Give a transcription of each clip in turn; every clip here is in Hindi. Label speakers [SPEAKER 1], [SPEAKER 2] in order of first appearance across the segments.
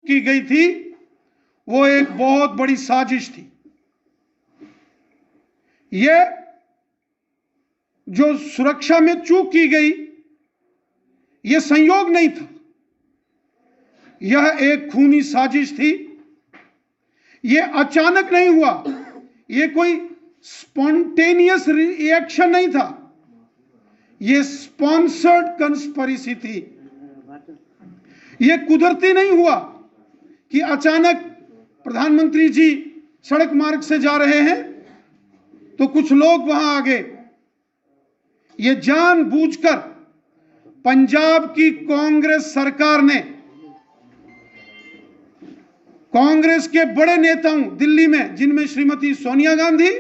[SPEAKER 1] की गई थी वो एक बहुत बड़ी साजिश थी। ये जो सुरक्षा में चूक की गई यह संयोग नहीं था, यह एक खूनी साजिश थी। यह अचानक नहीं हुआ, यह कोई स्पॉन्टेनियस रिएक्शन नहीं था, यह स्पॉन्सर्ड कंस्पिरेसी थी। यह कुदरती नहीं हुआ कि अचानक प्रधानमंत्री जी सड़क मार्ग से जा रहे हैं तो कुछ लोग वहां आ गए। यह जानबूझकर पंजाब की कांग्रेस सरकार ने कांग्रेस के बड़े नेताओं दिल्ली में, जिनमें श्रीमती सोनिया गांधी,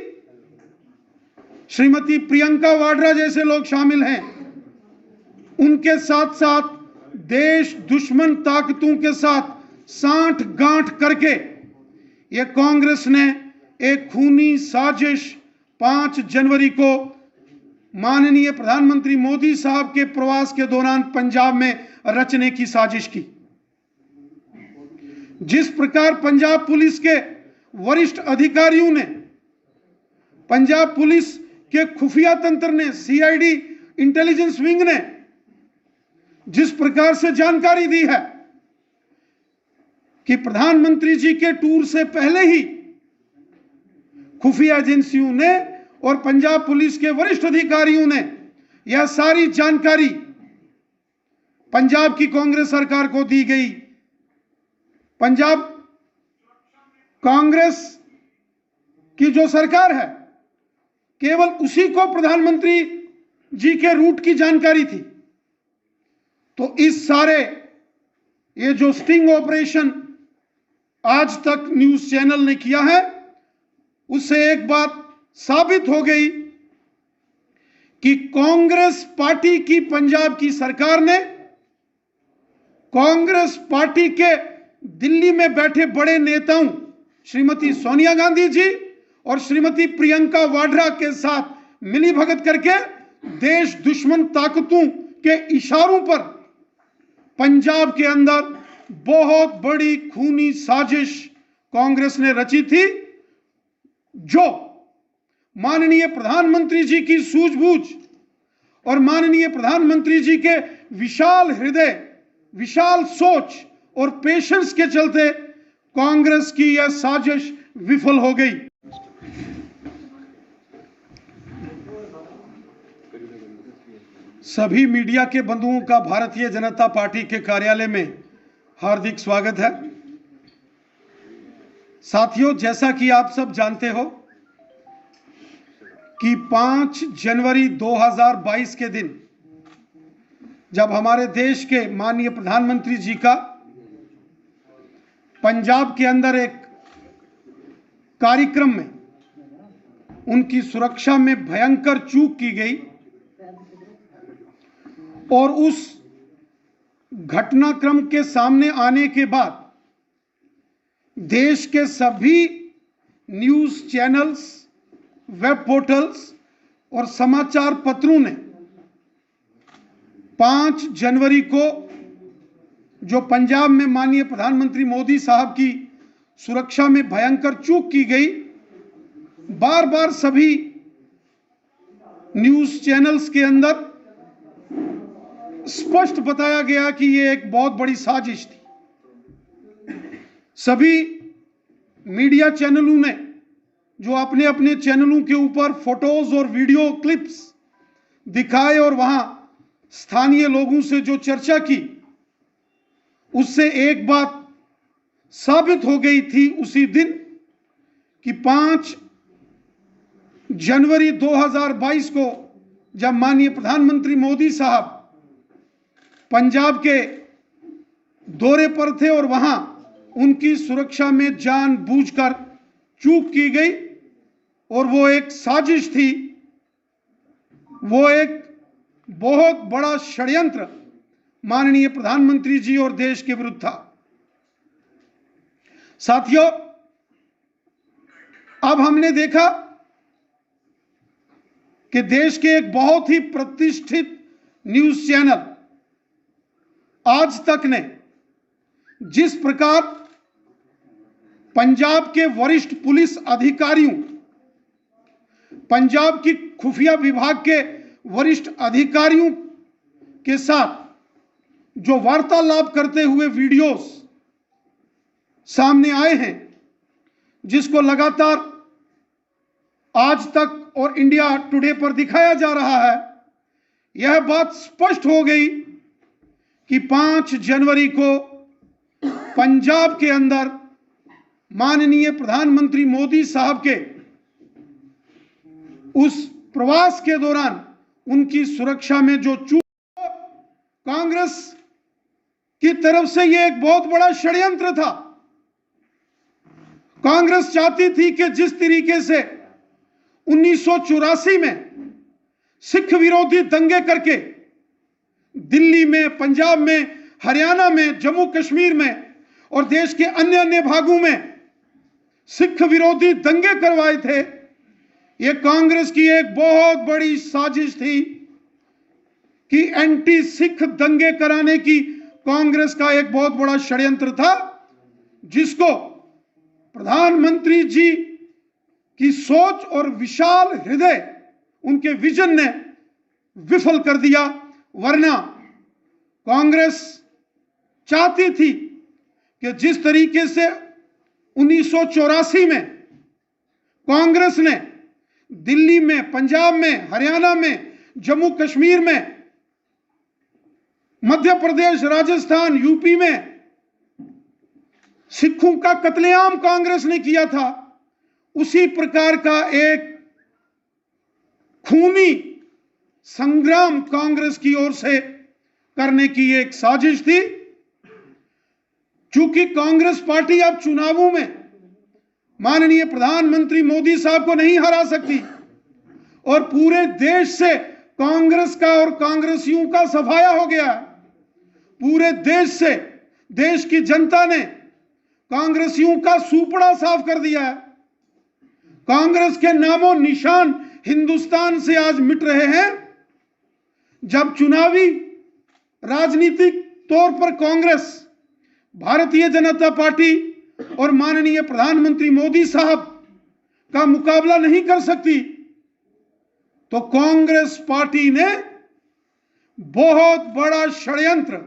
[SPEAKER 1] श्रीमती प्रियंका वाड्रा जैसे लोग शामिल हैं, उनके साथ साथ देश दुश्मन ताकतों के साथ सांठ गांठ करके यह कांग्रेस ने एक खूनी साजिश 5 जनवरी को माननीय प्रधानमंत्री मोदी साहब के प्रवास के दौरान पंजाब में रचने की साजिश की। जिस प्रकार पंजाब पुलिस के वरिष्ठ अधिकारियों ने, पंजाब पुलिस के खुफिया तंत्र ने, सीआईडी इंटेलिजेंस विंग ने जिस प्रकार से जानकारी दी है कि प्रधानमंत्री जी के टूर से पहले ही खुफिया एजेंसियों ने और पंजाब पुलिस के वरिष्ठ अधिकारियों ने यह सारी जानकारी पंजाब की कांग्रेस सरकार को दी गई। पंजाब कांग्रेस की जो सरकार है, केवल उसी को प्रधानमंत्री जी के रूट की जानकारी थी। तो इस सारे ये जो स्टिंग ऑपरेशन आज तक न्यूज चैनल ने किया है, उससे एक बात साबित हो गई कि कांग्रेस पार्टी की पंजाब की सरकार ने कांग्रेस पार्टी के दिल्ली में बैठे बड़े नेताओं श्रीमती सोनिया गांधी जी और श्रीमती प्रियंका वाड्रा के साथ मिलीभगत करके देश दुश्मन ताकतों के इशारों पर पंजाब के अंदर बहुत बड़ी खूनी साजिश कांग्रेस ने रची थी, जो माननीय प्रधानमंत्री जी की सूझबूझ और माननीय प्रधानमंत्री जी के विशाल हृदय, विशाल सोच और पेशेंस के चलते कांग्रेस की यह साजिश विफल हो गई। सभी मीडिया के बंधुओं का भारतीय जनता पार्टी के कार्यालय में हार्दिक स्वागत है। साथियों, जैसा कि आप सब जानते हो कि 5 जनवरी 2022 के दिन जब हमारे देश के माननीय प्रधानमंत्री जी का पंजाब के अंदर एक कार्यक्रम में उनकी सुरक्षा में भयंकर चूक की गई और उस घटनाक्रम के सामने आने के बाद देश के सभी न्यूज चैनल्स, वेब पोर्टल्स और समाचार पत्रों ने 5 जनवरी को जो पंजाब में माननीय प्रधानमंत्री मोदी साहब की सुरक्षा में भयंकर चूक की गई, बार बार सभी न्यूज चैनल्स के अंदर स्पष्ट बताया गया कि यह एक बहुत बड़ी साजिश थी। सभी मीडिया चैनलों ने जो अपने अपने चैनलों के ऊपर फोटोज और वीडियो क्लिप्स दिखाए और वहां स्थानीय लोगों से जो चर्चा की, उससे एक बात साबित हो गई थी उसी दिन कि 5 जनवरी 2022 को जब माननीय प्रधानमंत्री मोदी साहब पंजाब के दौरे पर थे और वहां उनकी सुरक्षा में जानबूझकर चूक की गई और वो एक साजिश थी, वो एक बहुत बड़ा षड्यंत्र माननीय प्रधानमंत्री जी और देश के विरुद्ध था। साथियों, अब हमने देखा कि देश के एक बहुत ही प्रतिष्ठित न्यूज चैनल आज तक ने जिस प्रकार पंजाब के वरिष्ठ पुलिस अधिकारियों, पंजाब की खुफिया विभाग के वरिष्ठ अधिकारियों के साथ जो वार्तालाप करते हुए वीडियोस सामने आए हैं, जिसको लगातार आज तक और इंडिया टुडे पर दिखाया जा रहा है, यह बात स्पष्ट हो गई कि 5 जनवरी को पंजाब के अंदर माननीय प्रधानमंत्री मोदी साहब के उस प्रवास के दौरान उनकी सुरक्षा में जो चूक, कांग्रेस की तरफ से यह एक बहुत बड़ा षड्यंत्र था। कांग्रेस चाहती थी कि जिस तरीके से 1984 में सिख विरोधी दंगे करके दिल्ली में, पंजाब में, हरियाणा में, जम्मू कश्मीर में और देश के अन्य अन्य भागों में सिख विरोधी दंगे करवाए थे, यह कांग्रेस की एक बहुत बड़ी साजिश थी कि एंटी सिख दंगे कराने की कांग्रेस का एक बहुत बड़ा षड्यंत्र था, जिसको प्रधानमंत्री जी की सोच और विशाल हृदय, उनके विजन ने विफल कर दिया। वरना कांग्रेस चाहती थी कि जिस तरीके से 1984 में कांग्रेस ने दिल्ली में, पंजाब में, हरियाणा में, जम्मू कश्मीर में, मध्य प्रदेश, राजस्थान, यूपी में सिखों का कत्लेआम कांग्रेस ने किया था, उसी प्रकार का एक खूनी संग्राम कांग्रेस की ओर से करने की एक साजिश थी। चूंकि कांग्रेस पार्टी अब चुनावों में माननीय प्रधानमंत्री मोदी साहब को नहीं हरा सकती और पूरे देश से कांग्रेस का और कांग्रेसियों का सफाया हो गया, पूरे देश से देश की जनता ने कांग्रेसियों का सूपड़ा साफ कर दिया है। कांग्रेस के नामो निशान हिंदुस्तान से आज मिट रहे हैं। जब चुनावी राजनीतिक तौर पर कांग्रेस भारतीय जनता पार्टी और माननीय प्रधानमंत्री मोदी साहब का मुकाबला नहीं कर सकती, तो कांग्रेस पार्टी ने बहुत बड़ा षड्यंत्र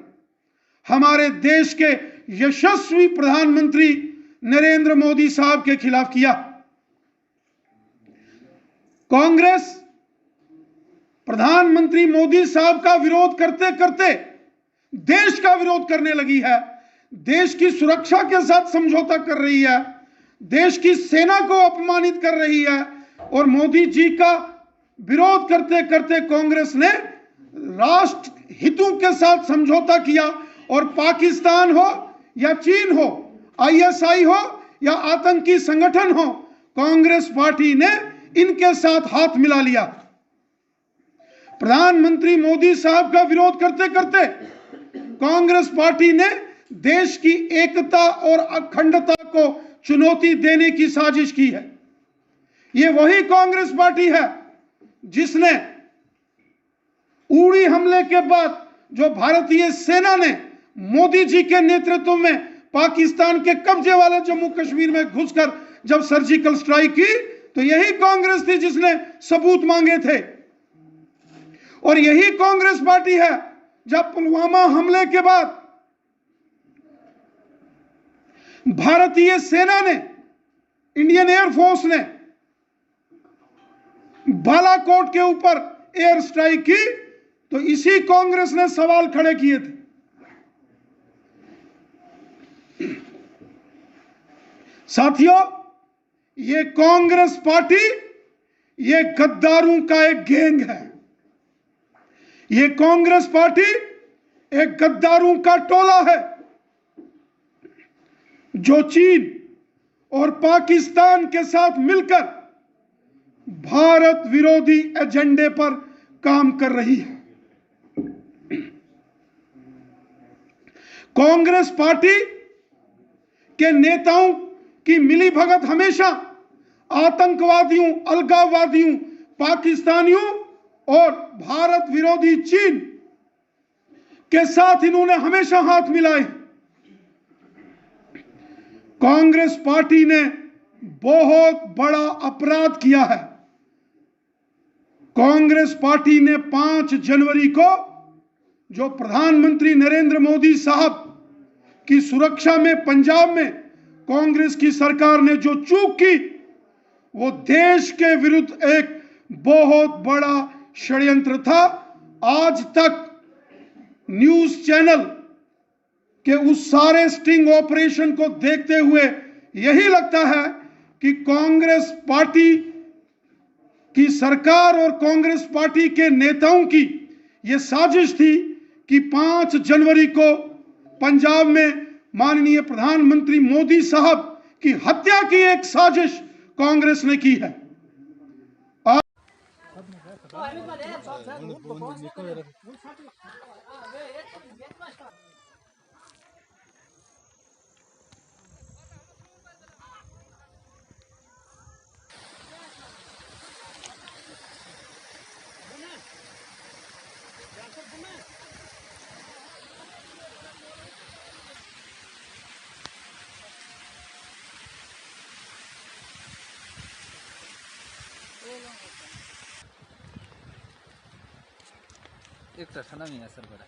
[SPEAKER 1] हमारे देश के यशस्वी प्रधानमंत्री नरेंद्र मोदी साहब के खिलाफ किया। कांग्रेस प्रधानमंत्री मोदी साहब का विरोध करते करते देश का विरोध करने लगी है, देश की सुरक्षा के साथ समझौता कर रही है, देश की सेना को अपमानित कर रही है और मोदी जी का विरोध करते करते कांग्रेस ने राष्ट्र हितों के साथ समझौता किया और पाकिस्तान हो या चीन हो, आईएसआई हो या आतंकी संगठन हो, कांग्रेस पार्टी ने इनके साथ हाथ मिला लिया। प्रधानमंत्री मोदी साहब का विरोध करते करते कांग्रेस पार्टी ने देश की एकता और अखंडता को चुनौती देने की साजिश की है। यह वही कांग्रेस पार्टी है जिसने उड़ी हमले के बाद जो भारतीय सेना ने मोदी जी के नेतृत्व में पाकिस्तान के कब्जे वाले जम्मू कश्मीर में घुसकर जब सर्जिकल स्ट्राइक की, तो यही कांग्रेस थी जिसने सबूत मांगे थे। और यही कांग्रेस पार्टी है जब पुलवामा हमले के बाद भारतीय सेना ने, इंडियन एयरफोर्स ने बालाकोट के ऊपर एयर स्ट्राइक की, तो इसी कांग्रेस ने सवाल खड़े किए थे। साथियों, ये कांग्रेस पार्टी ये गद्दारों का एक गैंग है। ये कांग्रेस पार्टी एक गद्दारों का टोला है जो चीन और पाकिस्तान के साथ मिलकर भारत विरोधी एजेंडे पर काम कर रही है। कांग्रेस पार्टी के नेताओं की मिलीभगत हमेशा आतंकवादियों, अलगाववादियों, पाकिस्तानियों और भारत विरोधी चीन के साथ इन्होंने हमेशा हाथ मिलाए। कांग्रेस पार्टी ने बहुत बड़ा अपराध किया है। कांग्रेस पार्टी ने 5 जनवरी को जो प्रधानमंत्री नरेंद्र मोदी साहब की सुरक्षा में पंजाब में कांग्रेस की सरकार ने जो चूक की, वो देश के विरुद्ध एक बहुत बड़ा षड्यंत्र था। आज तक न्यूज चैनल के उस सारे स्टिंग ऑपरेशन को देखते हुए यही लगता है कि कांग्रेस पार्टी की सरकार और कांग्रेस पार्टी के नेताओं की यह साजिश थी कि 5 जनवरी को पंजाब में माननीय प्रधानमंत्री मोदी साहब की हत्या की एक साजिश कांग्रेस ने की है।
[SPEAKER 2] एक ठंडा नहीं है सर बड़ा।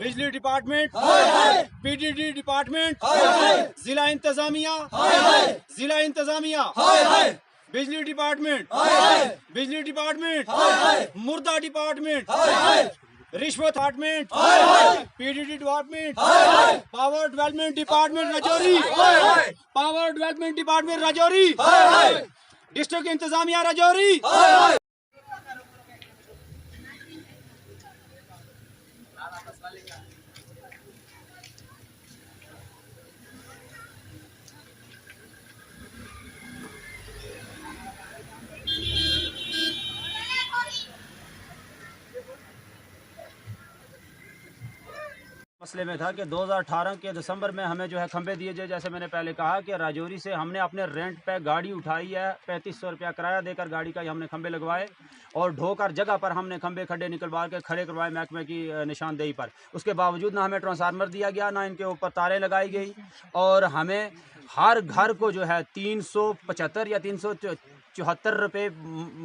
[SPEAKER 3] बिजली डिपार्टमेंट, पीडीडी डिपार्टमेंट, जिला इंतजामिया, बिजली डिपार्टमेंट, मुर्दा डिपार्टमेंट, रिश्वत department, PDD department, power development department Rajouri, district इंतजामिया राजौरी। मसले में था कि 2018 के दिसंबर में हमें जो है खंबे दिए जाए। जैसे मैंने पहले कहा कि राजौरी से हमने अपने रेंट पे गाड़ी उठाई है, 3500 रुपया किराया देकर गाड़ी का हमने खंबे लगवाए और ढोकर जगह पर हमने खंबे खड्डे निकलवा के खड़े करवाए महकमे की निशानदेही पर। उसके बावजूद ना हमें ट्रांसफार्मर दिया गया, ना इनके ऊपर तारें लगाई गई और हमें हर घर को जो है 375 या 374 रुपये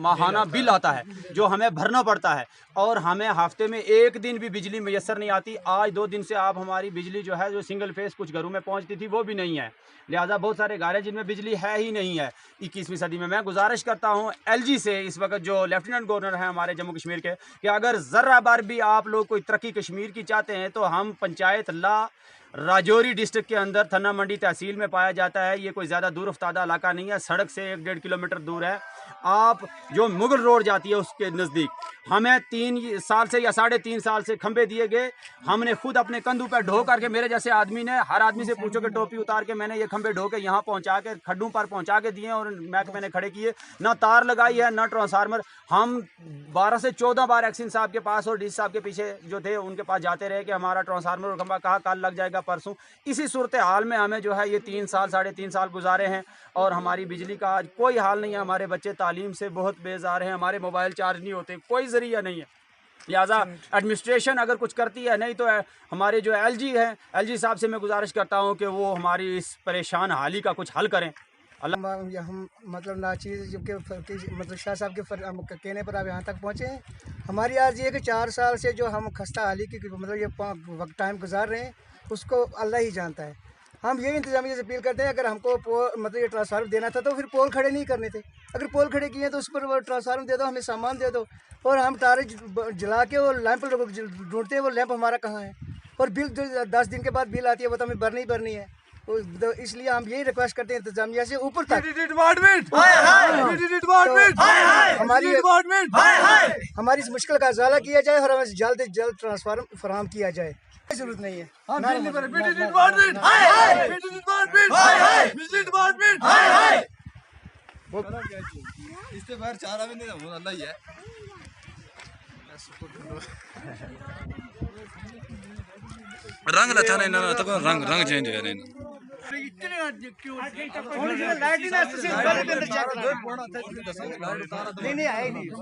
[SPEAKER 3] माहाना बिल आता है जो हमें भरना पड़ता है और हमें हफ्ते में एक दिन भी बिजली मैसर नहीं आती। आज 2 दिन से आप हमारी बिजली जो है जो सिंगल फेस कुछ घरों में पहुंचती थी वो भी नहीं है। लिहाजा बहुत सारे घर हैं जिनमें बिजली है ही नहीं है 21वीं सदी में। मैं गुजारिश करता हूं एलजी से, इस वक्त जो लेफ्टिनेंट गवर्नर हैं हमारे जम्मू कश्मीर के, कि अगर ज़रा बार भी आप लोग कोई तरक्की कश्मीर की चाहते हैं तो हम पंचायत ला राजौरी डिस्ट्रिक्ट के अंदर थन्ना मंडी तहसील में पाया जाता है। ये कोई ज़्यादा दूर अफ्तादा इलाका नहीं है, सड़क से 1-1.5 किलोमीटर दूर है। आप जो मुगल रोड जाती है उसके नज़दीक हमें 3 साल से या 3.5 साल से खंबे दिए गए। हमने खुद अपने कंधों पर ढो करके, मेरे जैसे आदमी ने, हर आदमी से पूछो कि टोपी उतार के मैंने ये खंबे ढो के यहाँ पहुँचा के खड्डों पर पहुँचा के दिए और महकमे ने खड़े किए। ना तार लगाई है ना ट्रांसफार्मर। हम 12 से 14 बार एक्सिन साहब के पास और डी साहब के पीछे जो थे उनके पास जाते रहे कि हमारा ट्रांसफार्मर और खंबा कहाँ कल लग जाएगा, परसों। इसी सूरत हाल में हमें जो है ये 3 साल 3.5 साल गुजारे हैं और हमारी बिजली का आज कोई हाल नहीं है। हमारे बच्चे तालीम से बहुत बेजार हैं, हमारे मोबाइल चार्ज नहीं होते, कोई ज़रिया नहीं है। लिहाजा एडमिनिस्ट्रेशन अगर कुछ करती है, नहीं तो हमारे जो एलजी हैं, एलजी साहब से मैं गुजारिश करता हूं कि वो हमारी इस परेशान हाली का कुछ हल करें।
[SPEAKER 4] हम मतलब नाचीज़ जबकि मतलब शाह साहब के कहने पर आप यहाँ तक पहुँचे हैं। हमारी आज ये कि 4 साल से जो हम खस्ता हाली की मतलब ये वक्त टाइम गुजार रहे हैं, उसको अल्लाह ही जानता है। हम ये इंतजामिया से अपील करते हैं, अगर हमको मतलब ये ट्रांसफार्मर देना था तो फिर पोल खड़े नहीं करने थे। अगर पोल खड़े किए तो उस पर वो ट्रांसफार्मर दे दो, हमें सामान दे दो, और हम तारे जला के वो लैंप ढूंढते हैं, वो लैंप हमारा कहाँ है। और बिल जो 10 दिन के बाद बिल आती है वो तो हमें भरनी भरनी है। तो इसलिए हम यही रिक्वेस्ट करते हैं इंतजामिया से ऊपर तक हमारी इस मुश्किल का इजाला किया जाए और हमें जल्द से जल्द ट्रांसफार्मर फराहम किया जाए। जरूरत नहीं है।
[SPEAKER 2] इससे बाहर चारा भी नहीं अल्लाह ही है। रंग लथा नहीं ना तक रंग रंग चेंज है नहीं
[SPEAKER 4] नहीं आए नहीं
[SPEAKER 5] जो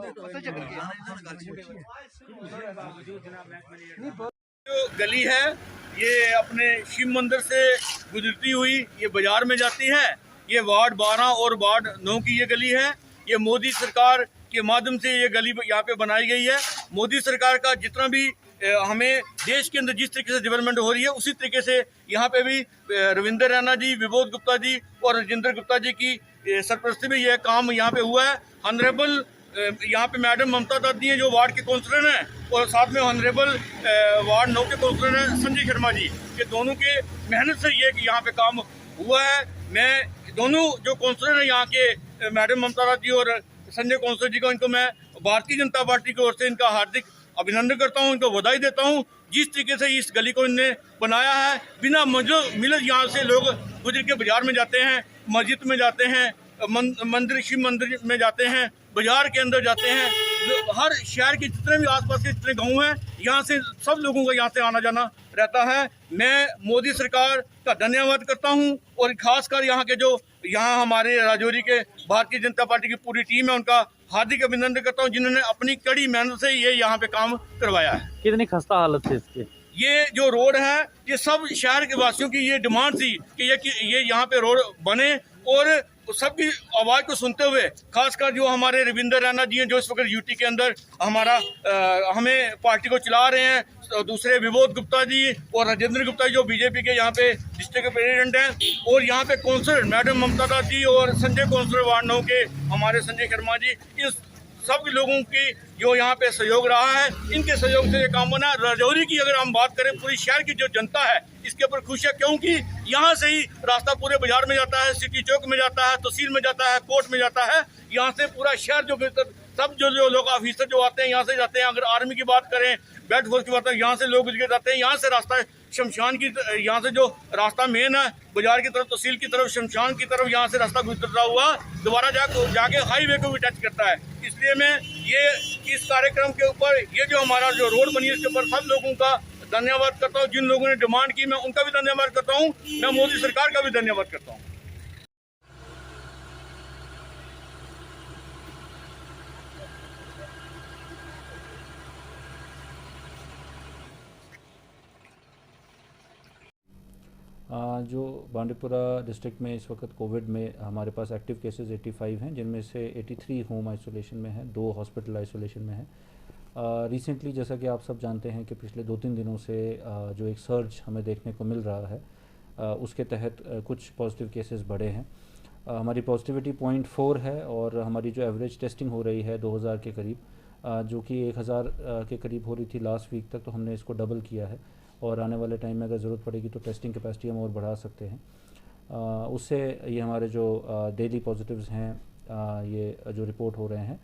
[SPEAKER 5] गली है ये अपने शिव मंदिर से गुजरती हुई ये बाजार में जाती है। ये वार्ड 12 और वार्ड 9 की ये गली है। ये मोदी सरकार के माध्यम से ये गली यहाँ पे बनाई गई है। मोदी सरकार का जितना भी हमें देश के अंदर जिस तरीके से डेवलपमेंट हो रही है, उसी तरीके से यहाँ पे भी रविंदर रैना जी, विबोध गुप्ता जी और राजेंद्र गुप्ता जी की सरपरस्ती में यह काम यहाँ पे हुआ है। ऑनरेबल यहाँ पे मैडम ममता दादी हैं जो वार्ड के काउंसलर हैं, और साथ में ऑनरेबल वार्ड 9 के काउंसलर हैं संजय शर्मा जी। ये दोनों के मेहनत से ये कि यहाँ पे काम हुआ है। मैं दोनों जो काउंसलर हैं यहाँ के मैडम ममता दादी और संजय काउंसलर जी को, इनको मैं भारतीय जनता पार्टी की ओर से इनका हार्दिक अभिनंदन करता हूँ, इनको बधाई देता हूँ। जिस तरीके से इस गली को इनने बनाया है, बिना मिलत यहाँ से लोग गुजर के बाजार में जाते हैं, मस्जिद में जाते हैं, मंदिर शिव मंदिर में जाते हैं, बाजार के अंदर जाते हैं। हर शहर के जितने भी आसपास के जितने गांव हैं, यहाँ से सब लोगों का यहाँ से आना जाना रहता है। मैं मोदी सरकार का धन्यवाद करता हूँ, और खासकर यहाँ के जो यहाँ हमारे राजौरी के भारतीय जनता पार्टी की पूरी टीम है, उनका हार्दिक अभिनंदन करता हूँ, जिन्होंने अपनी कड़ी मेहनत से ये यहाँ पे काम करवाया है।
[SPEAKER 6] कितनी खस्ता हालत है इसकी?
[SPEAKER 5] ये जो रोड है, ये सब शहर के वासियों की ये डिमांड थी कि ये यहाँ पे रोड बने, और सबकी आवाज़ को सुनते हुए खासकर जो हमारे रविंदर रैना जी हैं जो इस वक्त यूटी के अंदर हमारा हमें पार्टी को चला रहे हैं, दूसरे विबोध गुप्ता जी और राजेंद्र गुप्ता जी जो बीजेपी के यहाँ पे डिस्ट्रिक्ट प्रेसिडेंट हैं, और यहाँ पे काउंसलर मैडम ममता दादी और संजय काउंसलर वार्ड 9 के हमारे संजय शर्मा जी, इस सब लोगों की जो यहाँ पे सहयोग रहा है, इनके सहयोग से ये काम बना। राजौरी की अगर हम बात करें, पूरी शहर की जो जनता है इसके ऊपर खुश है, क्योंकि यहाँ से ही रास्ता पूरे बाजार में जाता है, सिटी चौक में जाता है, तहसील में जाता है, कोर्ट में जाता है। यहाँ से पूरा शहर जो सब जो लोग ऑफिसर जो आते हैं यहाँ से जाते हैं। अगर आर्मी की बात करें, बेड फोर्स की बात करें, यहाँ से लोग गुजर जाते हैं। यहाँ से रास्ता शमशान की, यहाँ से जो रास्ता मेन है बाजार की तरफ, तहसील की तरफ, शमशान की तरफ, यहाँ से रास्ता गुजरता हुआ दोबारा जाके हाईवे को भी टच करता है। इसलिए मैं ये इस कार्यक्रम के ऊपर ये जो हमारा जो रोड बनी है, इसके ऊपर सब लोगों का धन्यवाद करता हूँ। जिन लोगों ने डिमांड की, मैं उनका भी धन्यवाद करता हूँ। मैं मोदी सरकार का भी धन्यवाद करता हूँ।
[SPEAKER 6] जो बांडीपुरा डिस्ट्रिक्ट में इस वक्त कोविड में हमारे पास एक्टिव केसेस 85 हैं, जिनमें से 83 होम आइसोलेशन में हैं, 2 हॉस्पिटल आइसोलेशन में हैं। रिसेंटली जैसा कि आप सब जानते हैं कि पिछले 2-3 दिनों से जो एक सर्ज हमें देखने को मिल रहा है, उसके तहत कुछ पॉजिटिव केसेस बढ़े हैं। हमारी पॉजिटिविटी 0.4 है, और हमारी जो एवरेज टेस्टिंग हो रही है 2000 के करीब, जो कि 1000 के करीब हो रही थी लास्ट वीक तक, तो हमने इसको डबल किया है, और आने वाले टाइम में अगर ज़रूरत पड़ेगी तो टेस्टिंग कैपेसिटी हम और बढ़ा सकते हैं। उससे ये हमारे जो डेली पॉजिटिव्स हैं ये जो रिपोर्ट हो रहे हैं,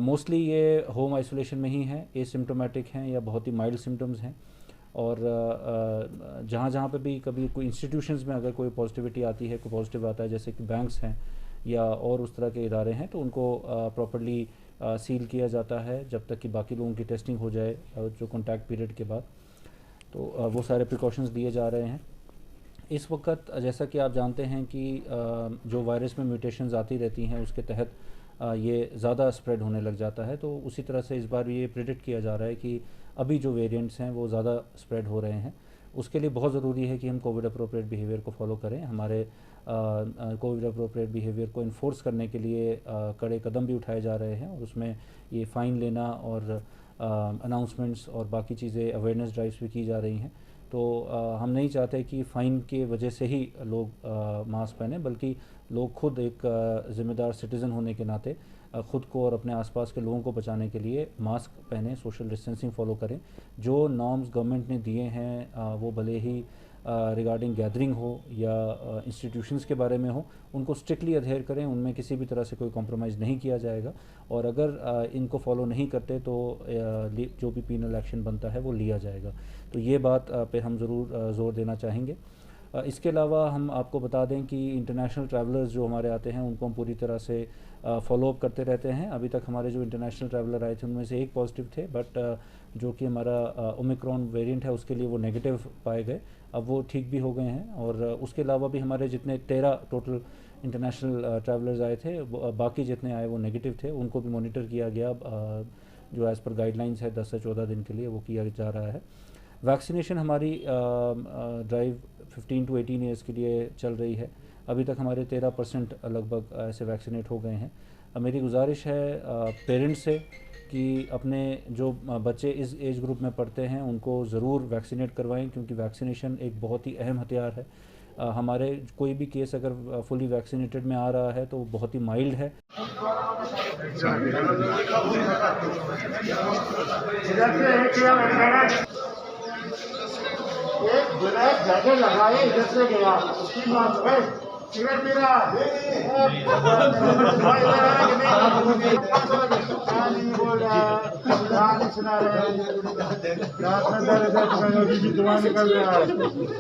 [SPEAKER 6] मोस्टली ये होम आइसोलेशन में ही हैं, एसिम्प्टोमेटिक हैं या बहुत ही माइल्ड सिम्टम्स हैं। और जहाँ पे भी कभी कोई इंस्टीट्यूशंस में अगर कोई पॉजिटिविटी आती है, कोई पॉजिटिव आता है, जैसे कि बैंक्स हैं या और उस तरह के इदारे हैं, तो उनको प्रॉपर्ली सील किया जाता है जब तक कि बाकी लोगों की टेस्टिंग हो जाए जो कॉन्टैक्ट पीरियड के बाद। तो वो सारे प्रिकॉशंस दिए जा रहे हैं। इस वक्त जैसा कि आप जानते हैं कि जो वायरस में म्यूटेशंस आती रहती हैं, उसके तहत ये ज़्यादा स्प्रेड होने लग जाता है। तो उसी तरह से इस बार ये प्रिडिक्ट किया जा रहा है कि अभी जो वेरिएंट्स हैं वो ज़्यादा स्प्रेड हो रहे हैं। उसके लिए बहुत ज़रूरी है कि हम कोविड अप्रोप्रिएट बिहेवियर को फॉलो करें। हमारे कोविड अप्रोप्रिएट बिहेवियर को इन्फोर्स करने के लिए कड़े कदम भी उठाए जा रहे हैं, और उसमें ये फ़ाइन लेना और अनाउंसमेंट्स और बाकी चीज़ें, अवेयरनेस ड्राइव्स भी की जा रही हैं। तो हम नहीं चाहते कि फ़ाइन के वजह से ही लोग मास्क पहने, बल्कि लोग खुद एक ज़िम्मेदार सिटीज़न होने के नाते ख़ुद को और अपने आसपास के लोगों को बचाने के लिए मास्क पहने, सोशल डिस्टेंसिंग फॉलो करें। जो नॉर्म्स गवर्नमेंट ने दिए हैं वो भले ही रिगार्डिंग गैदरिंग हो या इंस्टीट्यूशंस के बारे में हो, उनको स्ट्रिक्टली अधेयर करें, उनमें किसी भी तरह से कोई कॉम्प्रोमाइज़ नहीं किया जाएगा। और अगर इनको फॉलो नहीं करते तो जो भी पीनल एक्शन बनता है वो लिया जाएगा। तो ये बात पे हम ज़रूर ज़ोर देना चाहेंगे। इसके अलावा हम आपको बता दें कि इंटरनेशनल ट्रैवलर्स जो हमारे आते हैं उनको हम पूरी तरह से फॉलो अप करते रहते हैं। अभी तक हमारे जो इंटरनेशनल ट्रैवलर आए थे उनमें से एक पॉजिटिव थे, बट जो कि हमारा ओमिक्रॉन वेरिएंट है उसके लिए वो नेगेटिव पाए गए। अब वो ठीक भी हो गए हैं। और उसके अलावा भी हमारे जितने 13 टोटल इंटरनेशनल ट्रैवलर्स आए थे, बाकी जितने आए वो नेगेटिव थे। उनको भी मॉनिटर किया गया, जो एज़ पर गाइडलाइंस है 10 से 14 दिन के लिए वो किया जा रहा है। वैक्सीनेशन हमारी ड्राइव 15 to 18 ईयर्स के लिए चल रही है। अभी तक हमारे 13% लगभग ऐसे वैक्सीनेट हो गए हैं। मेरी गुजारिश है पेरेंट्स से कि अपने जो बच्चे इस एज ग्रुप में पढ़ते हैं उनको ज़रूर वैक्सीनेट करवाएं, क्योंकि वैक्सीनेशन एक बहुत ही अहम हथियार है। हमारे कोई भी केस अगर फुली वैक्सीनेटेड में आ रहा है तो वो बहुत ही माइल्ड है।
[SPEAKER 7] जगह लगाए इधर से गया उसकी बात है सिगरेट पी रहा नहीं बोल रहा नहीं सुना रहे रात में दर्द की दुआ निकल रहा है रात में दर्द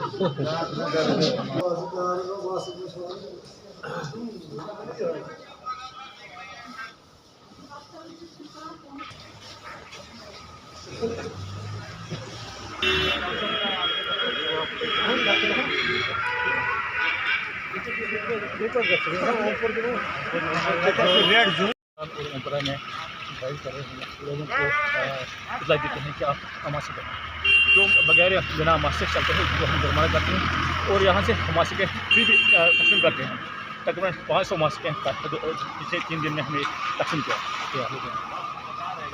[SPEAKER 8] लोगों को इतला देते हैं कि आप मास्क पहनें। जो बगैर बिना मास्क चलते हैं जो हम जुर्माना करते हैं, और यहाँ से मास्क फ्री भी तकसीम करते हैं। तकरीबन 500 मास्क पिछले 3 दिन में हमें तकसीम किया।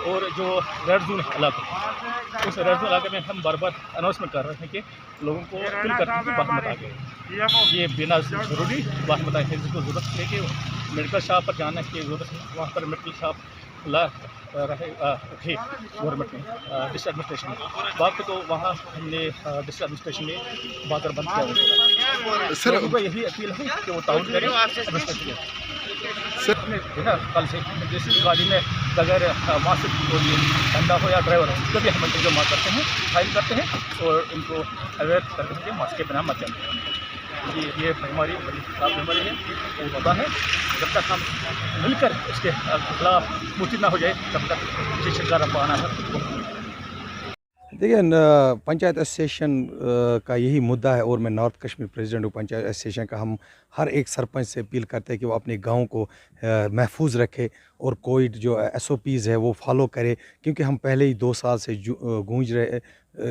[SPEAKER 8] और जो रेड जोन इलाका, उस रेड जोन इलाके में हम बार बार अनाउंसमेंट कर रहे हैं कि लोगों को अपील करते हैं कि बाहर मत आए, ये बिना ज़रूरी बाहर मत आए। जिसको ज़रूरत है कि मेडिकल शॉप पर जाने की ज़रूरत है, वहाँ पर मेडिकल शॉप ला रहे थे गवर्नमेंट ने डिस्ट्रिक्ट एडमिनिस्ट्रेशन में। बाकी तो वहाँ हमने डिस्ट्रिक्ट एडमिनिस्ट्रेशन में बात बंद किया। सर उनको यही अपील है कि वो टाउन करें एडमिनिस्ट्रेशन। हमने देखा कल से जिस गाड़ी में बगैर मास्क को ये बंदा हो या ड्राइवर हो, तो भी हम जमा करते हैं, फाइन करते हैं और इनको अवेयर करते हैं कि मास्क के बिना मत जाए। ये बीमारी बड़ी खराब बीमारी है, वो वबा है। जब तक हम मिलकर उसके खिलाफ मुठ्ठी ना हो जाए तब तक जिस छुटकारा पाना है।
[SPEAKER 9] देखिए पंचायत एसोसिएशन का यही मुद्दा है, और मैं नॉर्थ कश्मीर प्रेसिडेंट हूँ पंचायत एसोसिएशन का। हम हर एक सरपंच से अपील करते हैं कि वो अपने गांव को महफूज रखे और कोविड जो SOPs है वो फॉलो करे, क्योंकि हम पहले ही 2 साल से गूंज रहे,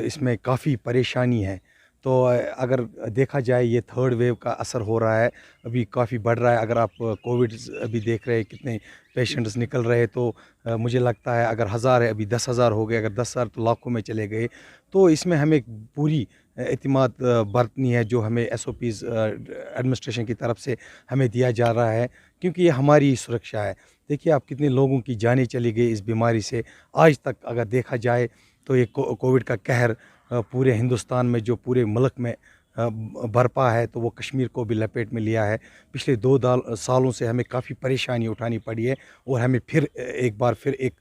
[SPEAKER 9] इसमें काफ़ी परेशानी है। तो अगर देखा जाए ये 3rd वेव का असर हो रहा है, अभी काफ़ी बढ़ रहा है। अगर आप कोविड अभी देख रहे हैं कितने पेशेंट्स निकल रहे हैं, तो मुझे लगता है अगर 1000 है अभी 10,000 हो गए, अगर 10,000 तो लाखों में चले गए। तो इसमें हमें पूरी एतमाद बरतनी है जो हमें SOPs एडमिनिस्ट्रेशन की तरफ से हमें दिया जा रहा है, क्योंकि ये हमारी सुरक्षा है। देखिए आप कितने लोगों की जानें चली गई इस बीमारी से। आज तक अगर देखा जाए तो ये कोविड का कहर पूरे हिंदुस्तान में, जो पूरे मुल्क में बरपा है, तो वो कश्मीर को भी लपेट में लिया है। पिछले 2 सालों से हमें काफ़ी परेशानी उठानी पड़ी है, और हमें फिर एक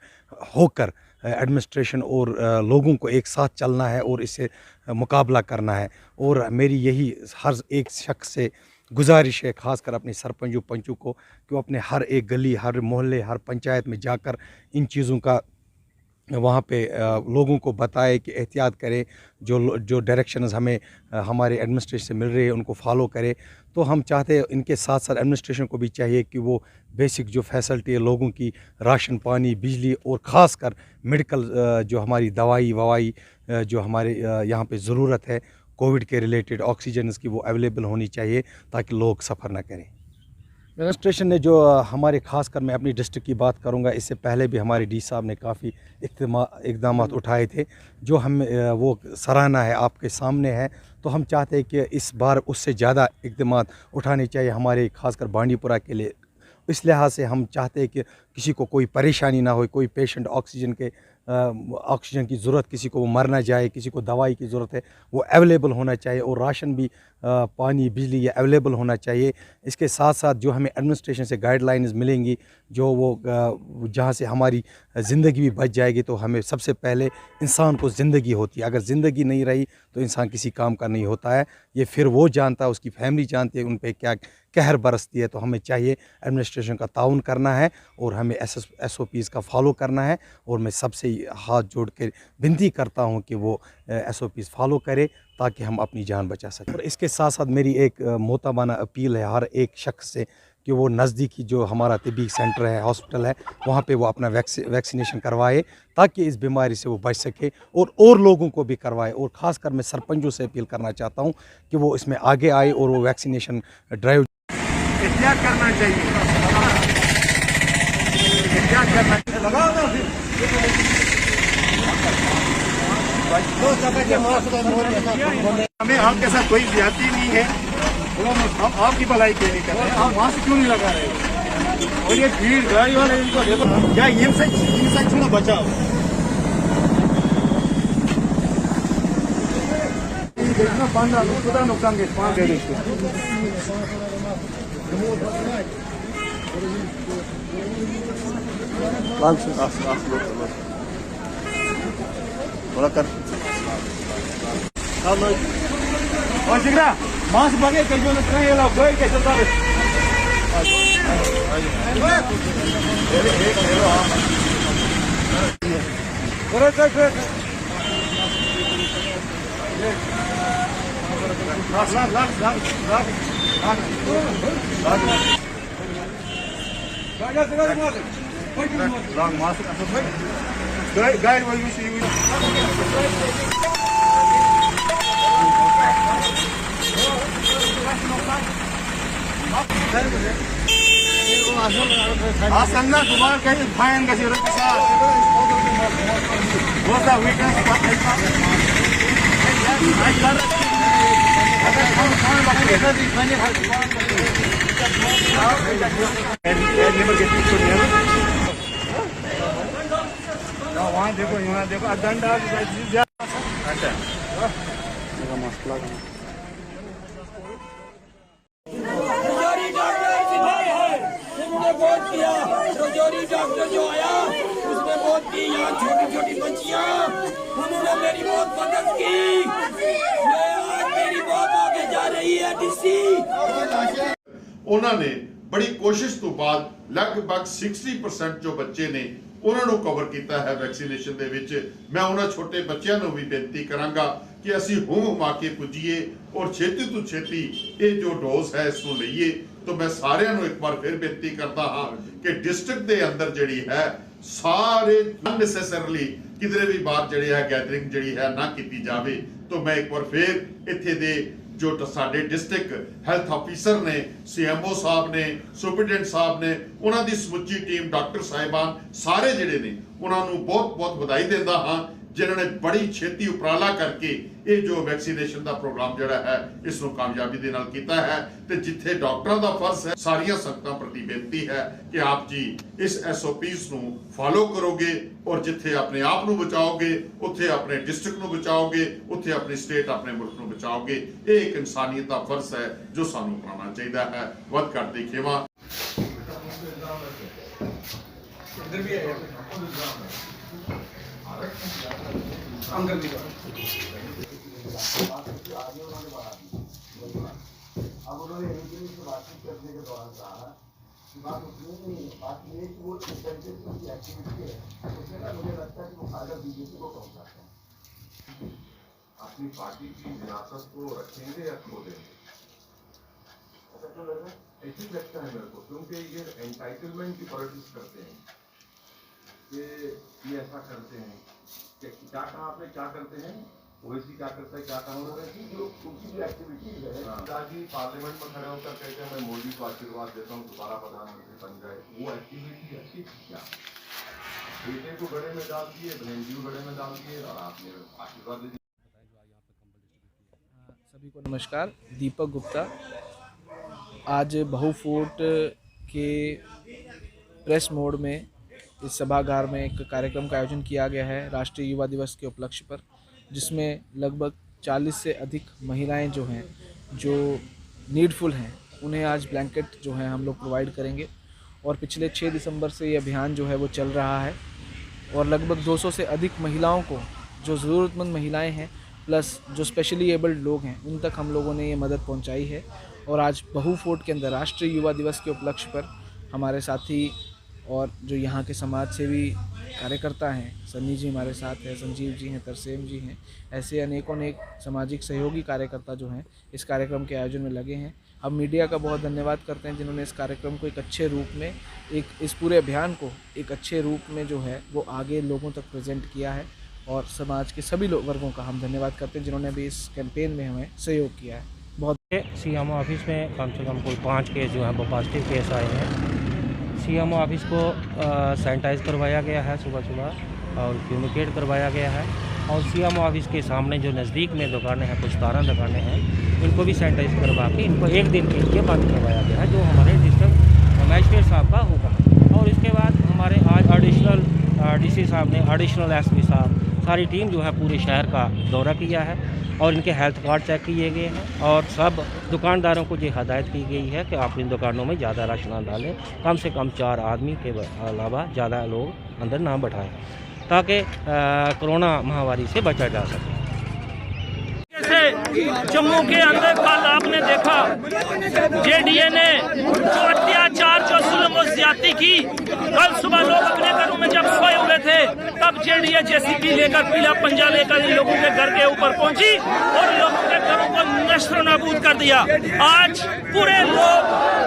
[SPEAKER 9] होकर एडमिनिस्ट्रेशन और लोगों को एक साथ चलना है और इससे मुकाबला करना है। और मेरी यही हर एक शख्स से गुजारिश है, ख़ासकर अपने सरपंचों पंचों को, कि वो अपने हर एक गली, हर मोहल्ले, हर पंचायत में जाकर इन चीज़ों का वहाँ पे लोगों को बताए कि एहतियात करें, जो डायरेक्शंस हमें हमारे एडमिनिस्ट्रेशन से मिल रही है उनको फॉलो करें। तो हम चाहते हैं इनके साथ साथ एडमिनिस्ट्रेशन को भी चाहिए कि वो बेसिक जो फैसिलिटी है लोगों की, राशन पानी, बिजली और ख़ास कर मेडिकल जो हमारी दवाई ववाई जो हमारे यहाँ पे ज़रूरत है कोविड के रिलेटेड, ऑक्सीजन की वो अवेलेबल होनी चाहिए ताकि लोग सफ़र ना करें। एडमिनिस्ट्रेशन ने जो हमारे ख़ास कर मैं अपनी डिस्ट्रिक्ट की बात करूंगा, इससे पहले भी हमारे डी साहब ने काफ़ी इक़दाम उठाए थे जो हम वो सराहना है, आपके सामने है। तो हम चाहते हैं कि इस बार उससे ज़्यादा इक़दाम उठाने चाहिए हमारे ख़ासकर बांडीपुरा के लिए। इस लिहाज से हम चाहते हैं कि किसी को कोई परेशानी ना हो, कोई पेशेंट ऑक्सीजन की ज़रूरत, किसी को वो मर ना जाए, किसी को दवाई की ज़रूरत है वो अवेलेबल होना चाहिए, और राशन भी पानी बिजली ये अवेलेबल होना चाहिए। इसके साथ साथ जो हमें एडमिनिस्ट्रेशन से गाइडलाइंस मिलेंगी, जो वो जहाँ से हमारी ज़िंदगी भी बच जाएगी, तो हमें सबसे पहले इंसान को ज़िंदगी होती है, अगर ज़िंदगी नहीं रही तो इंसान किसी काम का नहीं होता है। ये फिर वो जानता है, उसकी फैमिली जानती है उन पर क्या कहर बरसती है। तो हमें चाहिए एडमिनिस्ट्रेशन का ताउन करना है और हमें SOPs का फॉलो करना है, और मैं सबसे हाथ जोड़ कर विनती करता हूँ कि वो SOPs फॉलो करे ताकि हम अपनी जान बचा सकें। और इसके साथ साथ मेरी एक मोहताबाना अपील है हर एक शख्स से कि वो नज़दीकी जो हमारा तिब्बी सेंटर है, हॉस्पिटल है, वहाँ पे वो अपना वैक्सीनेशन करवाए ताकि इस बीमारी से वो बच सके, और लोगों को भी करवाए। और ख़ासकर मैं सरपंचों से अपील करना चाहता हूँ कि वो इसमें आगे आए और वो वैक्सीनेशन ड्राइव
[SPEAKER 7] एहतियात करना चाहिए, एहतियात करना चाहिए। लगाओ ना फिर हमें आपके साथ कोई ज्यादती नहीं है, हम आपकी भलाई के लिए कर रहे हैं। आप वहाँ से क्यों नहीं लगा रहे हो? और ये भीड़ गाड़ी वाले इनको देखो क्या इनसे छूना बचाओ। देखना पांडा खुदा नुकसान के पाँच दे देते थोड़ा कर और जिगरा मांस बगे के जो कहीं लोग गए के चलता है। गाइड आसन्ना कुमार कहीं फाइन का जीरो के साथ वो सब वीकेंड वहाँ देखो यहाँ देखो दंडा अच्छा मसला
[SPEAKER 10] बहुत किया। रजौरी डॉक्टर जो आया उसने बहुत की, यहाँ छोटी छोटी बच्चियाँ उन्होंने मेरी बहुत मदद की। मैं आज मेरी बहुत आगे जा रही है डीसी।
[SPEAKER 11] उन्होंने बड़ी कोशिश तो बाद लगभग 60% जो बच्चे ने उन्होंने कवर किया है वैक्सीनेशन दे विच। मैं उन्होंने छोटे बच्चों को भी बेनती करांगा कि असी हुमा के पुजीए और छेती तो छेती ये जो डोज है इसको लईए। तो मैं सारे एक बार फिर बेनती करता हाँ कि डिस्ट्रिक्ट के अंदर जी है सारे अननेसेसरली किधरे भी बार जी है गैदरिंग जी है ना की जाए। तो मैं एक बार फिर इत्थे दे जो साडे डिस्ट्रिक्ट हैल्थ ऑफिसर ने, CMO साहब ने, सुपरिटेंडेंट साहब ने, उन्होंने समुची टीम, डॉक्टर साहिबान सारे जिहड़े ने उन्होंने बहुत बहुत बधाई देंदा हाँ जिन्होंने बड़ी छेती उपराला करके ये जो वैक्सीनेशन का प्रोग्राम जिहड़ा है इसको कामयाबी दे नाल कीता है। ते जिथे डॉक्टरों का फर्ज है सारियां संगतां प्रति बेनती है कि आप जी इस SOPs नूं फॉलो करोगे और जिथे अपने आप नूं बचाओगे उत्थे अपने डिस्ट्रिक्ट नूं बचाओगे, उत्थे अपनी स्टेट अपने मुल्क नूं बचाओगे। ये एक इंसानियत का फर्ज है जो सानूं अपनाना चाहिए है। वध करदी खेवा अंदर भी अब उन्होंने बातचीत करने के दौरान कहा
[SPEAKER 7] बात उसमें नहीं, बात ये है कि वो इंटेलिजेंस की एक्टिविटी है, उसमें ना मुझे लगता है कि वो फायदा बीजेपी को पहुंचाते हैं। अपनी पार्टी की विरासत को रखेंगे या खो देंगे, ऐसा क्यों लग रहा है? ऐसे ही लगता है मेरे को, क्योंकि ये एंटाइटलमेंट की पॉलिटिक्स करते हैं कि ये ऐसा करते हैं कि क्या कहा आपने, क्या करते हैं, ओवैसी क्या करता है, क्या कहा ओवैसी जो उनकी जो एक्टिविटीज है, पिताजी पार्लियामेंट में खड़े होकर कहते हैं मैं मोदी को आशीर्वाद देता हूँ दोबारा प्रधानमंत्री बन जाए, वो एक्टिविटी अच्छी थी क्या? बेटे को गड़े में डाल दिए, बहन को गड़े में डाल दिए और आपने आशीर्वाद दे दिया।
[SPEAKER 12] सभी को नमस्कार, दीपक गुप्ता। आज बहू फोर्ट के प्रेस मोड में इस सभागार में एक कार्यक्रम का आयोजन किया गया है राष्ट्रीय युवा दिवस के उपलक्ष्य पर, जिसमें लगभग 40 से अधिक महिलाएं जो हैं, जो नीडफुल हैं, उन्हें आज ब्लैंकेट जो है हम लोग प्रोवाइड करेंगे। और पिछले 6 दिसंबर से ये अभियान जो है वो चल रहा है और लगभग 200 से अधिक महिलाओं को, जो ज़रूरतमंद महिलाएं हैं प्लस जो स्पेशली एबल्ड लोग हैं, उन तक हम लोगों ने ये मदद पहुंचाई है। और आज बहू फोर्ट के अंदर राष्ट्रीय युवा दिवस के उपलक्ष्य पर हमारे साथी और जो यहाँ के समाज सेवी कार्यकर्ता हैं, सन्नी जी हमारे साथ हैं, संजीव जी हैं, तरसेम जी हैं, ऐसे अनेक सामाजिक सहयोगी कार्यकर्ता जो हैं इस कार्यक्रम के आयोजन में लगे हैं। हम मीडिया का बहुत धन्यवाद करते हैं जिन्होंने इस कार्यक्रम को एक अच्छे रूप में, इस पूरे अभियान को एक अच्छे रूप में जो है वो आगे लोगों तक प्रेजेंट किया है। और समाज के सभी वर्गों का हम धन्यवाद करते हैं जिन्होंने भी इस कैंपेन में हमें सहयोग किया है। बहुत
[SPEAKER 13] सीएमओ ऑफिस में कम से कम कोई 5 केस जो हैं वो पॉजिटिव केस आए हैं। सीएमओ ऑफिस को सैनिटाइज़ करवाया गया है सुबह और फ्यूमिकेट करवाया गया है। और सीएमओ ऑफिस के सामने जो नज़दीक में दुकानें हैं, कुछ 17 दुकानें हैं, इनको भी सैनिटाइज़ करवा के इनको 1 दिन के लिए बंद करवाया गया है, जो हमारे डिस्ट्रिक्ट मजिस्ट्रेट साहब का हुक्म। और इसके बाद हमारे आज एडिशनल डीसी साहब ने, एडिशनल एसपी साहब, सारी टीम जो है पूरे शहर का दौरा किया है और इनके हेल्थ कार्ड चेक किए गए हैं। और सब दुकानदारों को ये हदायत की गई है कि आप इन दुकानों में ज़्यादा रश ना डालें, कम से कम 4 आदमी के अलावा ज़्यादा लोग अंदर ना बैठाएं, ताकि कोरोना महामारी से बचा जा सके।
[SPEAKER 8] जम्मू के अंदर कल आपने देखा जेडीए ने जो अत्याचार, जो जुल्म और ज्यादती की, कल सुबह लोग अपने घरों में जब सोए हुए थे तब जेडीए जेसीबी लेकर, पीला पंजा लेकर इन लोगों के घर के ऊपर पहुंची और लोगों के घरों को नश्र नाबूद कर दिया। आज पूरे लोग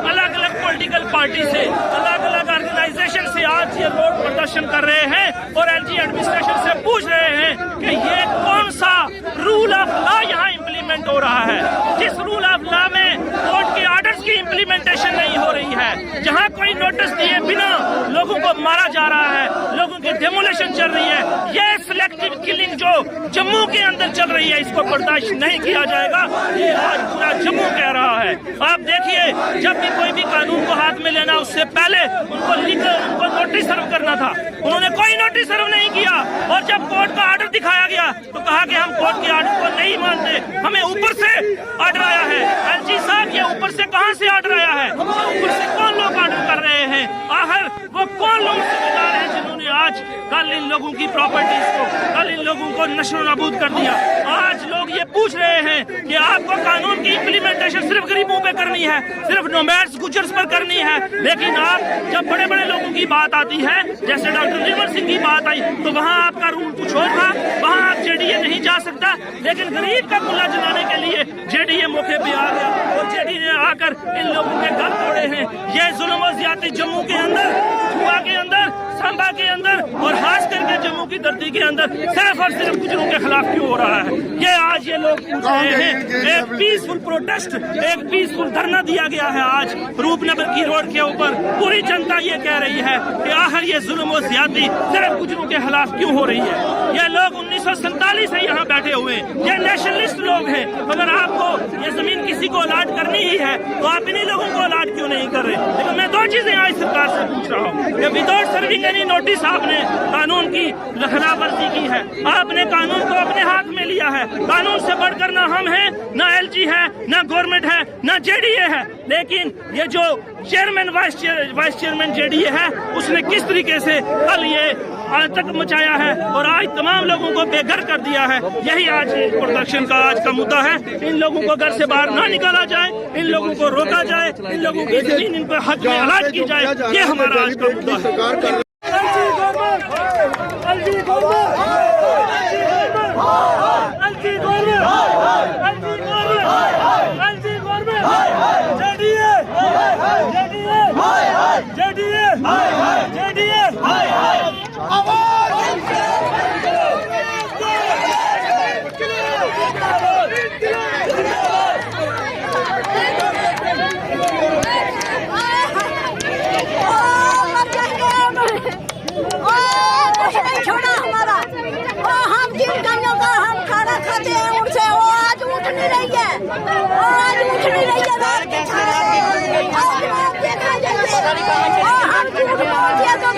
[SPEAKER 8] अलग अलग पॉलिटिकल पार्टी से, अलग अलग ऑर्गेनाइजेशन से आज ये रोड प्रदर्शन कर रहे हैं और एलजी एडमिनिस्ट्रेशन से पूछ रहे हैं कि ये कौन सा रूल ऑफ लॉ यहाँ इम्प्लीमेंट हो रहा है, जिस रूल ऑफ लॉ में कोर्ट के ऑर्डर्स की इम्प्लीमेंटेशन नहीं हो रही है, जहाँ कोई नोटिस दिए बिना लोगों को मारा जा रहा है, लोगों की डेमोलिशन चल रही है। ये सिलेक्टिव किलिंग जो जम्मू के अंदर चल रही है, इसको बर्दाश्त नहीं किया जाएगा, ये आज पूरा जम्मू कह रहा है। आप देखिए, जब भी कोई भी कानून को हाथ में लेना, उससे पहले उनको नोटिस सर्व करना था, उन्होंने कोई नोटिस सर्व नहीं किया। और जब कोर्ट का ऑर्डर दिखाया गया तो कहा कि हम कोर्ट के ऑर्डर को नहीं मानते, हमें ऊपर से ऑर्डर आया है। एलजी साहब, ये ऊपर से कहां से ऑर्डर आया है? ऊपर से कौन लोग ऑर्डर कर रहे हैं? आखिर वो कौन लोग जिम्मेदार हैं जिन्होंने आज कल इन लोगों की प्रॉपर्टीज को, कल इन लोगों को नश्र नाबूद कर दिया? आज लोग ये पूछ रहे हैं कि आपको कानून की इम्प्लीमेंटेशन सिर्फ गरीबों पे करनी है, सिर्फ नोमैड्स गुजर्स पर करनी है, लेकिन आप जब बड़े बड़े लोगों की बात आती है, जैसे डॉक्टर निर्मल सिंह की बात आई, तो वहाँ आपका रूल कुछ और था, वहाँ आप जेडीए नहीं जा सकता। लेकिन गरीब का कुल्ला जलाने के लिए जेडीए मौके पे आ गया और जेडीए ने आकर इन लोगों के घर तोड़े हैं। ये जुल्म और ज्यादती जम्मू के अंदर, जुआ के अंदर, सांबा के अंदर और खास करके जम्मू की धरती के अंदर सिर्फ और सिर्फ गुजरों के खिलाफ क्यों हो रहा है? ये आज ये लोग पूछ रहे हैं। एक पीसफुल प्रोटेस्ट, एक पीसफुल धरना दिया गया है आज रूपनगर की रोड के ऊपर। पूरी जनता ये कह रही है कि आखिर ये जुल्म और ज्यादती सिर्फ गुजरों के खिलाफ क्यों हो रही है? ये लोग 1947 से यहाँ बैठे हुए, ये नेशनलिस्ट लोग हैं। अगर आपको ये जमीन किसी को अलाट करनी ही है तो आप इन्हीं लोगों को अलाट क्यों नहीं कर रहे? लेकिन मैं 2 चीजें आज सरकार से पूछ रहा हूँ। विदाउट सर्विंग एनी नोटिस आपने कानून की खिलाफवर्जी की है, आपने कानून को अपने हाथ में लिया है। कानून से बढ़कर ना हम हैं, ना एलजी है, ना गवर्नमेंट है, ना जेडीए है। लेकिन ये जो चेयरमैन वाइस चेयरमैन जेडीए है, उसने किस तरीके से कल ये
[SPEAKER 14] आज तक मचाया है और आज तमाम लोगों को बेघर कर दिया है। यही आज प्रोडक्शन का आज का मुद्दा है। इन लोगों को घर से बाहर ना निकाला जाए, इन लोगों को रोका जाए, इन लोगों की जमीन इनको हक में अलॉट की जाए, ये हमारा आज का मुद्दा है।
[SPEAKER 15] छोड़ा हमारा हम जिन गायों का हम खाना खाते हैं उनसे वो आज उठ नहीं रही है, आज उठ नहीं रही है। रात के खाने आज देखा जाए हम झूठ बोलते तो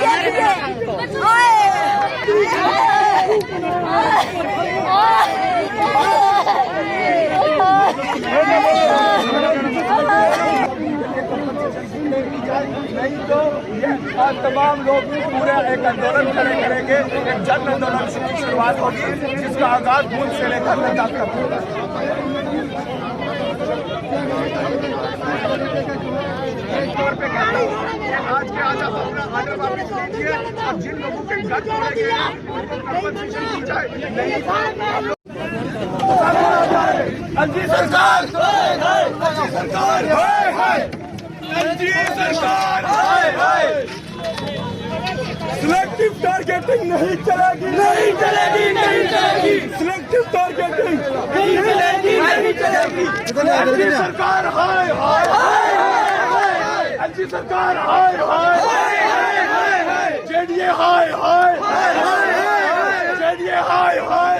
[SPEAKER 7] नहीं तो ये तमाम लोग पूरे एक आंदोलन करेंगे। एक जन आंदोलन की शुरुआत होगी जिसका आगाज बूंद से लेकर लद्दाख तक होगा। आज के आने वाले कीजिए, अब जिन लोगों के घर तोड़े गए उनको कंपनसेशन दी जाए। एलजी सरकार, एलजी सरकार, एलजी सरकार, सिलेक्टिव टारगेटिंग नहीं चलेगी, नहीं चलेगी, नहीं चलेगी। सिलेक्टिव टारगेटिंग नहीं चलेगी, नहीं चलेगी। एलजी सरकार हाय हाय, एलजी सरकार हाय हाय, जेडीए हाय हाय, जेडीए हाय हाय,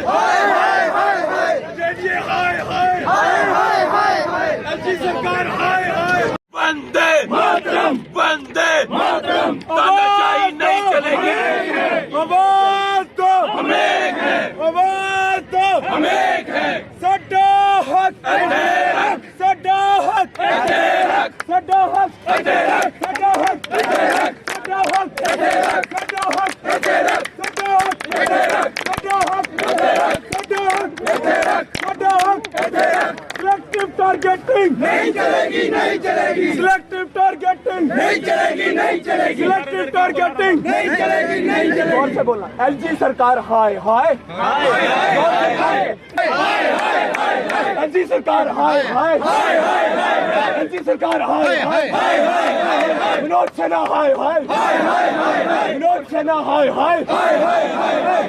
[SPEAKER 7] जेडीए हाय हाय, एलजी सरकार हाय हाय। वंदे मातरम, वंदे मातरम, तानाशाही नहीं चलेगी। आवाज तो हम एक हैं, आवाज तो हम एक हैं। सदा हक, सदा हक, सदा हक, सदा हक, सदा हक, सदा हक, सदा हक, सदा हक। सिलेक्टिव टारगेटिंग नहीं चलेगी, नहीं चलेगी। सिलेक्टिव टारगेटिंग नहीं चलेगी, नहीं चलेगी। सिलेक्टिव टारगेटिंग नहीं चलेगी, नहीं चलेगी। और से बोलना, एलजी सरकार हाय हाय, एलजी सरकार हाय हाय, एलजी सरकार हाय हाय, विनोद सिन्हा हाय हाय, विनोद सिन्हा हाय हाय,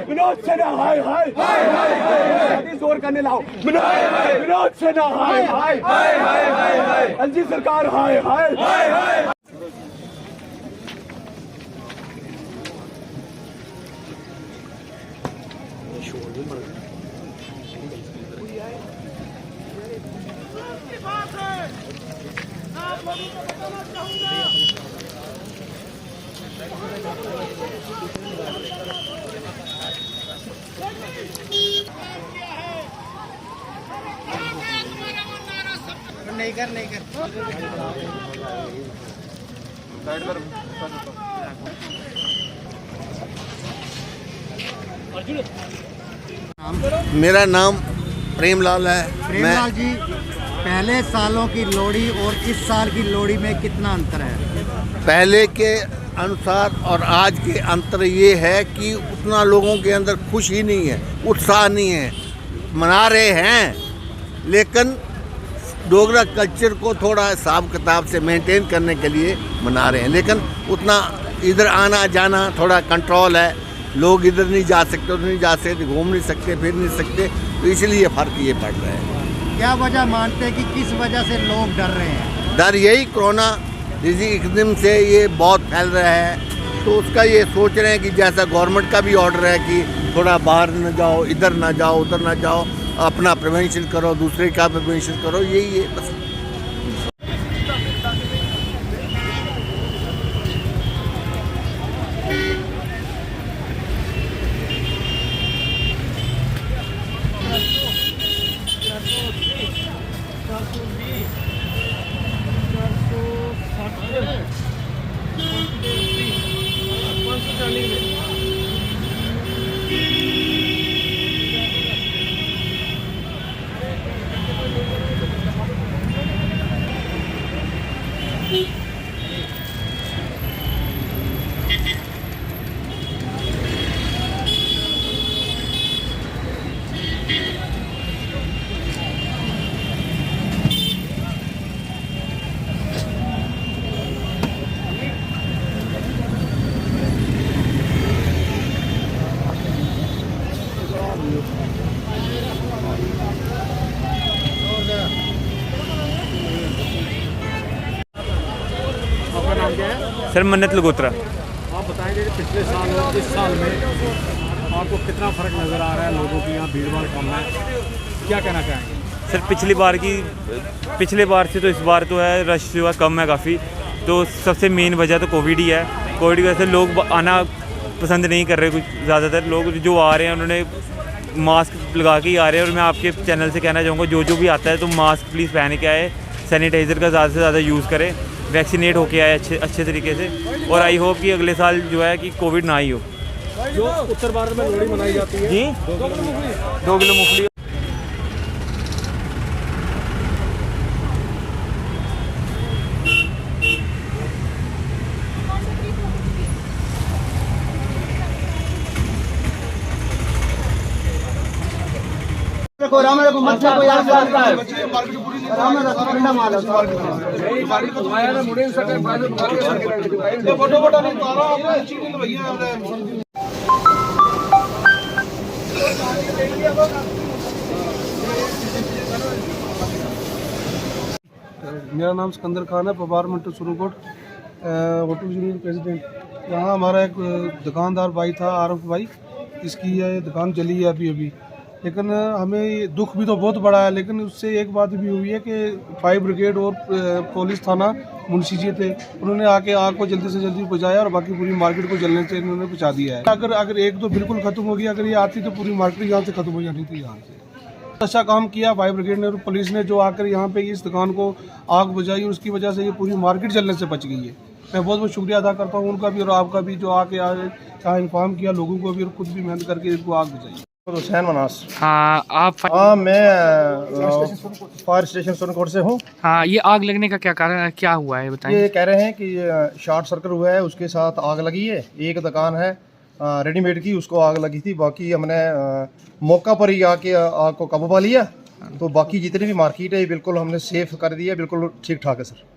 [SPEAKER 7] विनोद सिन्हा हाय हाय, जोर करने लाओ। विनोद सिन्हा हाय हाय, एलजी सरकार हाय हाय।
[SPEAKER 4] नहीं कर, नहीं कर।
[SPEAKER 16] मेरा नाम प्रेमलाल है।
[SPEAKER 17] प्रेमलाल जी, पहले सालों की लोहड़ी और इस साल की लोहड़ी में कितना अंतर है?
[SPEAKER 16] पहले के अनुसार और आज के अंतर ये है कि उतना लोगों के अंदर खुशी नहीं है, उत्साह नहीं है। मना रहे हैं लेकिन डोगरा कल्चर को थोड़ा हिसाब किताब से मेंटेन करने के लिए मना रहे हैं, लेकिन उतना इधर आना जाना थोड़ा कंट्रोल है। लोग इधर नहीं जा सकते, उधर नहीं जा सकते, घूम नहीं सकते, फिर नहीं सकते, तो इसलिए फ़र्क ये पड़ रहा है।
[SPEAKER 17] क्या वजह मानते हैं कि किस वजह से लोग डर रहे हैं?
[SPEAKER 16] डर यही कोरोना डिजीज एकदम से ये बहुत फैल रहा है, तो उसका ये सोच रहे हैं कि जैसा गवर्नमेंट का भी ऑर्डर है कि थोड़ा बाहर न जाओ, इधर ना जाओ, उधर ना जाओ, अपना प्रिवेंशन करो, दूसरे का प्रिवेंशन करो, यही है बस।
[SPEAKER 18] सर मन्नत लगोत्रा।
[SPEAKER 19] आप बताएंगे कि पिछले साल और इस साल में आपको कितना फ़र्क नज़र आ रहा है? लोगों की यहाँ भीड़ भाड़ कम है, क्या कहना चाहेंगे?
[SPEAKER 18] सर पिछले बार से तो इस बार तो है रश जो है कम है काफ़ी। तो सबसे मेन वजह तो कोविड ही है। कोविड की वजह से लोग आना पसंद नहीं कर रहे, कुछ ज़्यादातर लोग जो आ रहे हैं उन्होंने मास्क लगा के ही आ रहे हैं। और मैं आपके चैनल से कहना चाहूँगा जो भी आता है तो मास्क प्लीज़ पहन के आए, सैनिटाइज़र का ज़्यादा से ज़्यादा यूज़ करें, वैक्सीनेट होके आए अच्छे तरीके से। और आई होप कि अगले साल जो है कि कोविड ना ही हो।
[SPEAKER 19] जो उत्तर भारत में लोहड़ी मनाई जाती है
[SPEAKER 18] जी 2 किलो मूंगफली।
[SPEAKER 20] मेरा नाम सिकंदर खान है, Pawar Mantu Surukot, auto union president. यहाँ हमारा एक दुकानदार भाई था, आरफ भाई, इसकी ये दुकान चली है अभी। लेकिन हमें दुख भी तो बहुत बड़ा है, लेकिन उससे एक बात भी हुई है कि फायर ब्रिगेड और पुलिस थाना मुंशी जी थे, उन्होंने आके आग को जल्दी से जल्दी बुझाया और बाकी पूरी मार्केट को जलने से इन्होंने बचा दिया है। अगर एक तो बिल्कुल खत्म हो गई, अगर ये आती तो पूरी मार्केट यहाँ से खत्म हो जानी थी। यहाँ से अच्छा काम किया फायर ब्रिगेड ने और पुलिस ने, जो आकर यहाँ पे इस दुकान को आग बुझाई, उसकी वजह से ये पूरी मार्केट जलने से बच गई है। मैं बहुत बहुत शुक्रिया अदा करता हूँ उनका भी और आपका भी, जो आके यहाँ इन्फॉर्म किया लोगों को भी और खुद भी मेहनत करके इसको आग बुझाई।
[SPEAKER 21] हुसैन मनास।
[SPEAKER 13] हाँ आप?
[SPEAKER 21] हाँ मैं फायर स्टेशन सोनकोट से हूँ।
[SPEAKER 13] हाँ, ये आग लगने का क्या कारण, क्या हुआ है बताएं?
[SPEAKER 21] ये कह रहे हैं कि शॉर्ट सर्किट हुआ है, उसके साथ आग लगी है। एक दुकान है रेडीमेड की, उसको आग लगी थी। बाकी हमने मौका पर ही आके आग को काबू पा लिया। तो बाकी जितनी भी मार्केट है बिल्कुल हमने सेफ कर दिया, बिल्कुल ठीक ठाक है सर।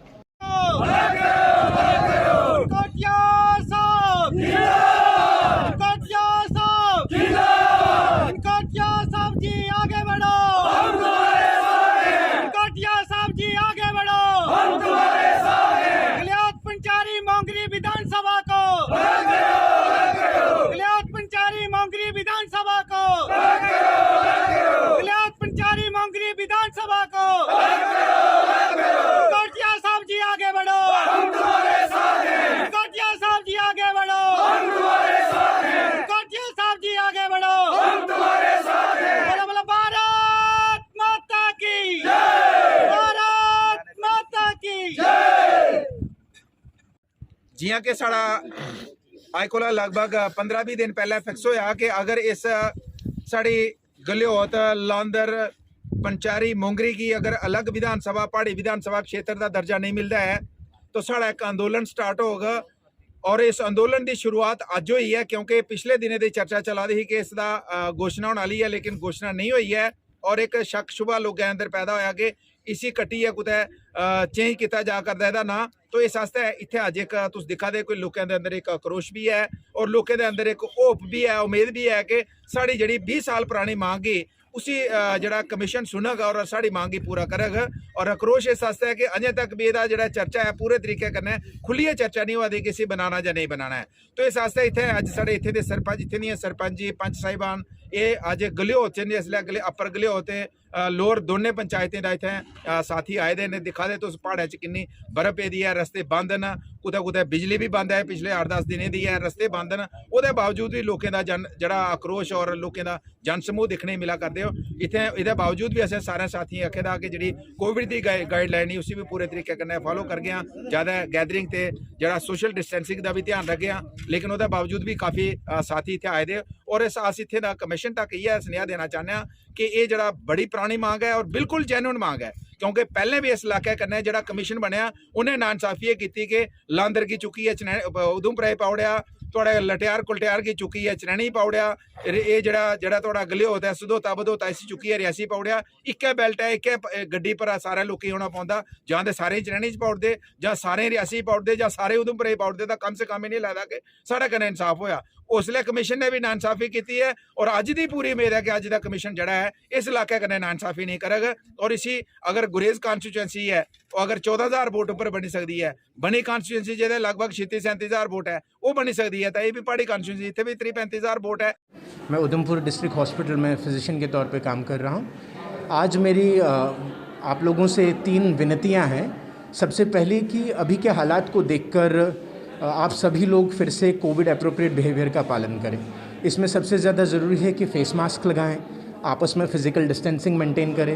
[SPEAKER 22] जियां कि साढ़ा अज कोला लगभग 15-20 दिन पहले फिक्स होया कि अगर इस साड़ी गलियोत लांदर पंचारी मोंगरी की अगर अलग विधानसभा पहाड़ी विधानसभा क्षेत्र का दर्जा नहीं मिलता है तो साढ़ा एक अंदोलन स्टार्ट होगा। और इस अंदोलन की शुरुआत अज हुई है, क्योंकि पिछले दिनों की चर्चा चला रही कि इसका घोषणा होने वाली है, लेकिन घोषणा नहीं हुई है। और एक शक शुबा लोगों के अंदर पैदा होया कि इसी कट्टी है कुतै चेंज किया जा करता है ना। तो इस वास्ते इत्थे अज एक तुस दिखा दे कोई लोगों के अंदर एक आक्रोश भी है और लोगों के अंदर एक होप भी है, उम्मीद भी है कि साड़ी जी 20 साल पुरानी मांग है उसी जड़ा कमीशन सुनेगा और साड़ी मांग ही पूरा करेगा। और आक्रोश इस वास्ते है कि अजें तक भी यदा जड़ा चर्चा है पूरे तरीके कन्नै खुली चर्चा नहीं हुआ कि इसी बनाना या नहीं बनाना है। तो इस वास्ते इत्थे अज साढ़े इत्थे दे सरपंच, इत्थे दियां सरपंच जी, पंच साहिबान, ये अज गलियोत इसलिए अपर गलियोत लोअर दोने पंचायतें का इत्थे साथी आए दे ने। दिखा दे तुस पहाड़ों च किन्नी बर्फ पेदी है, रस्ते बंद न, कुतै कुतै बिजली भी बंद है, पिछले 8-10 दिनें दी है, रस्ते बंद न। ओहदे बावजूद भी लोगों का जड़ा आक्रोश और लोगों का जन समूह दिखने मिला करते हो इत्थे। इहदे बावजूद भी असें सारे साथियें आखे दा कि जी कोविड की गाइडलाइन ही उसी भी पूरे तरीके कन्नै फॉलो कर गए, ज़्यादा गैदरिंग ते जड़ा सोशल डिस्टेंसिंग का भी ध्यान रख गए। लेकिन उसके बावजूद भी काफ़ी साथी इत्थे आए दे। और इस अस इत्थे दा कमीशन तक इयै सुनेहा देना चाहते हैं कि ये जड़ा बड़ी पुरानी मांग है और बिल्कुल जेन्युइन मांग है, क्योंकि पहले भी इस इलाके कन्नै जड़ा कमीशन बनया उन्हें नाइंसाफी की कि लांदर की चुकी है, उधमपुर पाउड़िया, थोड़ा लटियार कुलटियार की चुकी है, चनैनी पाउड़िया, ये जड़ा थोड़ा गलियोत है, सदोता बदोता इसी चुकी है, रियासी पाउड़िया। इक्के बेल्ट है, इक्के गड्डी पर सारे लोग होना पौंदा, जां ते सारे चनैनी च पाउड़दे, जां सारे रियासी पाउड़दे, जां सारे उधमपुर पाउड़दे। तां कम से कम ही नहीं लगता कि साढ़े कन्नै इंसाफ होया। उसले कमीशन ने भी नाइंसाफी की है और अज की पूरी उम्मीद है कि अज का कमीशन जड़ा है इस इलाके कने नाइंसाफी नहीं करेगा। और इसी अगर गुरेज कॉन्स्टिट्यूएंसी है वो अगर 14,000 वोट उपर बनी सकती है, बनी कॉन्स्टिट्यूएंसी जिहदे लगभग 36-37,000 वोट है वो बनी सकती है, तो ये भी पहाड़ी कॉन्स्टिट्यूएंसी इतने भी 30-35,000 वोट है।
[SPEAKER 1] मैं उधमपुर डिस्ट्रिक्ट हॉस्पिटल में फिजिशियन के तौर पे काम कर रहा हूँ। आज मेरी आप लोगों से 3 विनतियाँ हैं। सबसे पहले कि अभी के हालात को देखकर आप सभी लोग फिर से कोविड एप्रोप्रिएट बिहेवियर का पालन करें। इसमें सबसे ज़्यादा ज़रूरी है कि फ़ेस मास्क लगाएं, आपस में फ़िज़िकल डिस्टेंसिंग मेंटेन करें,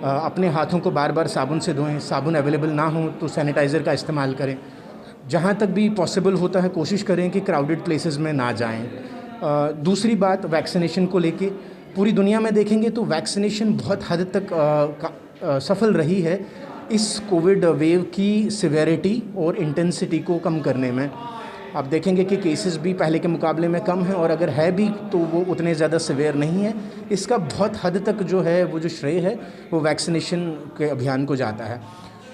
[SPEAKER 1] अपने हाथों को बार बार साबुन से धोएं, साबुन अवेलेबल ना हो तो सैनिटाइज़र का इस्तेमाल करें। जहाँ तक भी पॉसिबल होता है कोशिश करें कि क्राउडेड प्लेसेस में ना जाएं। दूसरी बात वैक्सीनेशन को लेके, पूरी दुनिया में देखेंगे तो वैक्सीनेशन बहुत हद तक सफल रही है इस कोविड वेव की सिवेरिटी और इंटेंसिटी को कम करने में। आप देखेंगे कि केसेस भी पहले के मुकाबले में कम हैं और अगर है भी तो वो उतने ज़्यादा सिवियर नहीं है। इसका बहुत हद तक जो है वो जो श्रेय है वो वैक्सीनेशन के अभियान को जाता है।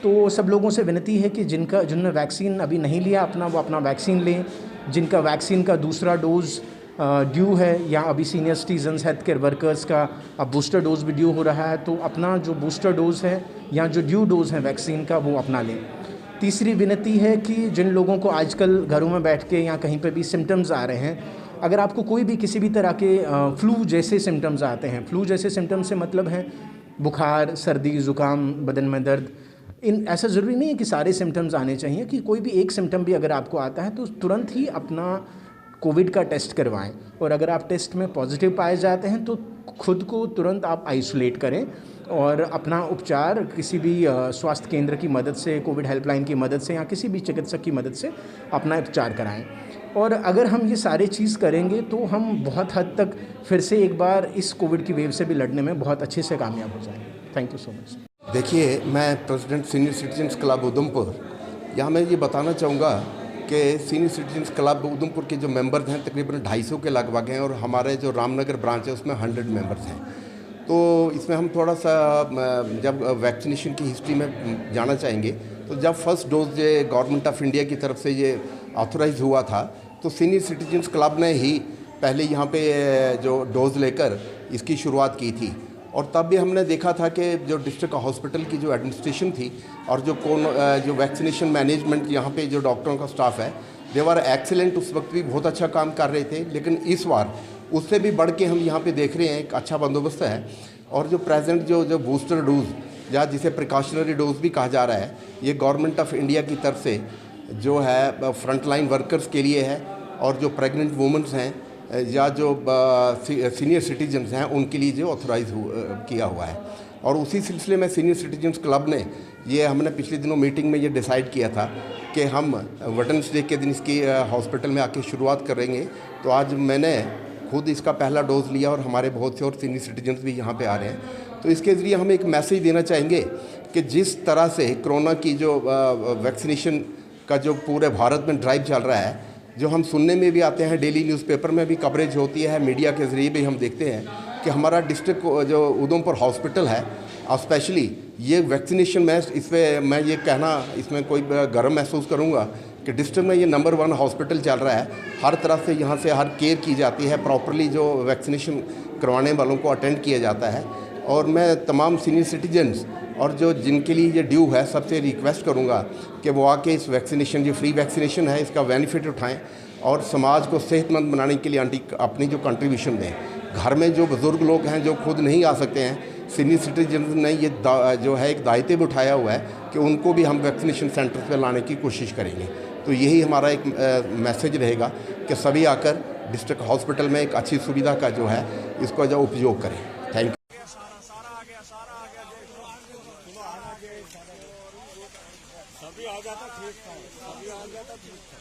[SPEAKER 1] तो सब लोगों से विनती है कि जिनने वैक्सीन अभी नहीं लिया वो अपना वैक्सीन लें। जिनका वैक्सीन का दूसरा डोज़ ड्यू है या अभी senior citizens health care workers का अब बूस्टर डोज़ भी ड्यू हो रहा है, तो अपना जो बूस्टर डोज़ है या जो ड्यू डोज़ है वैक्सीन का वो अपना लें। तीसरी विनती है कि जिन लोगों को आजकल घरों में बैठ के या कहीं पे भी सिम्टम्स आ रहे हैं, अगर आपको कोई भी किसी भी तरह के फ्लू जैसे सिम्टम्स आते हैं, फ्लू जैसे सिम्टम्स से मतलब है बुखार, सर्दी, ज़ुकाम, बदन में दर्द, ऐसा ज़रूरी नहीं है कि सारे सिम्टम्स आने चाहिए, कि कोई भी एक सिम्टम भी अगर आपको आता है तो तुरंत ही अपना कोविड का टेस्ट करवाएं और अगर आप टेस्ट में पॉजिटिव पाए जाते हैं तो खुद को तुरंत आप आइसोलेट करें और अपना उपचार किसी भी स्वास्थ्य केंद्र की मदद से, कोविड हेल्पलाइन की मदद से या किसी भी चिकित्सक की मदद से अपना उपचार कराएं। और अगर हम ये सारे चीज़ करेंगे तो हम बहुत हद तक फिर से एक बार इस कोविड की वेव से भी लड़ने में बहुत अच्छे से कामयाब हो जाएंगे। Thank you so much.
[SPEAKER 3] देखिए, मैं president senior citizens club Udhampur, यहाँ मैं ये बताना चाहूँगा कि सीनियर सिटीजन्स क्लब उधमपुर के जो मेंबर्स हैं तकरीबन 250 के लगभग हैं और हमारे जो रामनगर ब्रांच है उसमें 100 मेंबर्स हैं। तो इसमें हम थोड़ा सा जब वैक्सीनेशन की हिस्ट्री में जाना चाहेंगे तो जब फर्स्ट डोज ये गवर्नमेंट ऑफ इंडिया की तरफ से ये ऑथोराइज हुआ था तो सीनियर सिटीजन्स क्लब ने ही पहले यहाँ पे जो डोज़ लेकर इसकी शुरुआत की थी। और तब भी हमने देखा था कि जो डिस्ट्रिक्ट हॉस्पिटल की जो एडमिनिस्ट्रेशन थी और जो वैक्सीनेशन मैनेजमेंट यहाँ पे जो डॉक्टरों का स्टाफ है, दे वर एक्सीलेंट। उस वक्त भी बहुत अच्छा काम कर रहे थे, लेकिन इस बार उससे भी बढ़ के हम यहाँ पे देख रहे हैं एक अच्छा बंदोबस्त है। और जो प्रेजेंट जो बूस्टर डोज या जिसे प्रिकॉशनरी डोज भी कहा जा रहा है, ये गवर्नमेंट ऑफ इंडिया की तरफ से जो है फ्रंट लाइन वर्कर्स के लिए है और जो प्रेग्नेंट वुमेंस हैं या जो सीनियर सिटीजन्स हैं उनके लिए जो ऑथराइज किया हुआ है। और उसी सिलसिले में सीनियर सिटीजन्स क्लब ने हमने पिछले दिनों मीटिंग में ये डिसाइड किया था कि हम वेटरन्स डे के दिन इसकी हॉस्पिटल में आके शुरुआत करेंगे। तो आज मैंने खुद इसका पहला डोज लिया और हमारे बहुत से और सीनियर सिटीजन्स भी यहाँ पे आ रहे हैं। तो इसके ज़रिए हम एक मैसेज देना चाहेंगे कि जिस तरह से कोरोना की जो वैक्सीनेशन का जो पूरे भारत में ड्राइव चल रहा है, जो हम सुनने में भी आते हैं, डेली न्यूज़पेपर में भी कवरेज होती है, मीडिया के ज़रिए भी हम देखते हैं कि हमारा डिस्ट्रिक्ट जो उधमपुर हॉस्पिटल है और स्पेशली ये वैक्सीनेशन में इस पर मैं ये कहना इसमें कोई गर्व महसूस करूँगा कि डिस्ट्रिक्ट में ये नंबर 1 हॉस्पिटल चल रहा है। हर तरह से यहाँ से हर केयर की जाती है, प्रॉपरली जो वैक्सीनेशन करवाने वालों को अटेंड किया जाता है। और मैं तमाम सीनियर सिटीजन्स और जो जिनके लिए ये ड्यू है सबसे रिक्वेस्ट करूँगा कि वो आके इस वैक्सीनेशन, जो फ्री वैक्सीनेशन है, इसका बेनिफिट उठाएं और समाज को सेहतमंद बनाने के लिए अपनी जो कंट्रीब्यूशन दें। घर में जो बुज़ुर्ग लोग हैं जो खुद नहीं आ सकते हैं, सीनियर सिटीजन ने ये जो है एक दायित्व भी उठाया हुआ है कि उनको भी हम वैक्सीनेशन सेंटर पर लाने की कोशिश करेंगे। तो यही हमारा एक मैसेज रहेगा कि सभी आकर डिस्ट्रिक्ट हॉस्पिटल में एक अच्छी सुविधा का जो है इसको जो उपयोग करें। Thank you.
[SPEAKER 7] सभी आ जाता ठीक था, सभी आ जाता ठीक था।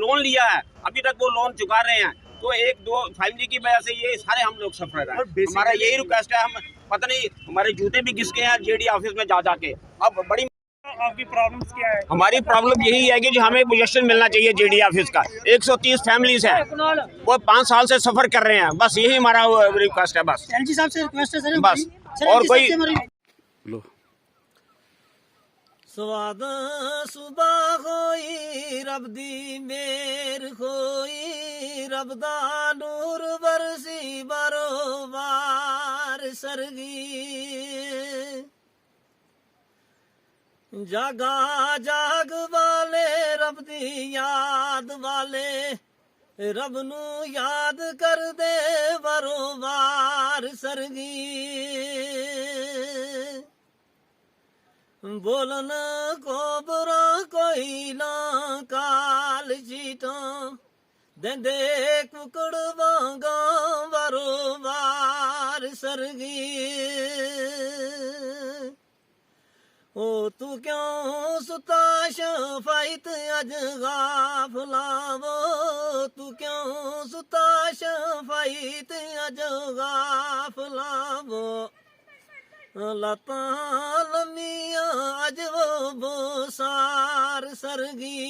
[SPEAKER 2] लोन लिया है, अभी तक वो लोन चुका रहे हैं। तो एक दो फैमिली की वजह से ये सारे हम लोग सफर हैं। हमारा यही रिक्वेस्ट है, हम पता नहीं हमारे जूते भी घिसके हैं जेडी ऑफिस में जा जाके। अब बड़ी
[SPEAKER 8] आपकी प्रॉब्लम्स क्या है?
[SPEAKER 2] हमारी प्रॉब्लम यही है कि जो हमें पोजीशन मिलना चाहिए जेडी ऑफिस का। 130 फैमिलीज हैं, वो 5 साल से सफर कर रहे हैं। बस यही हमारा रिक्वेस्ट है। बस
[SPEAKER 5] एलजी साहब से रिक्वेस्ट है सर,
[SPEAKER 2] बस और कोई
[SPEAKER 5] स्वाद सुबह होई रब दी मेर होई रब दा नूर बरसी बरोबार सरगी जागा जाग वाले रब दी याद वाले रब नू याद कर दे बरोबार सरगी बोलन को बुरा कोई ना काल चीटा देंदे कुकड़ वांगा बरोबार सरगी ओ तू क्यों सुता शफाइत अज गाफलावो तू क्यों सुता शफाइत अज गाफलावो लता लमिया अज वो बोसार सरगी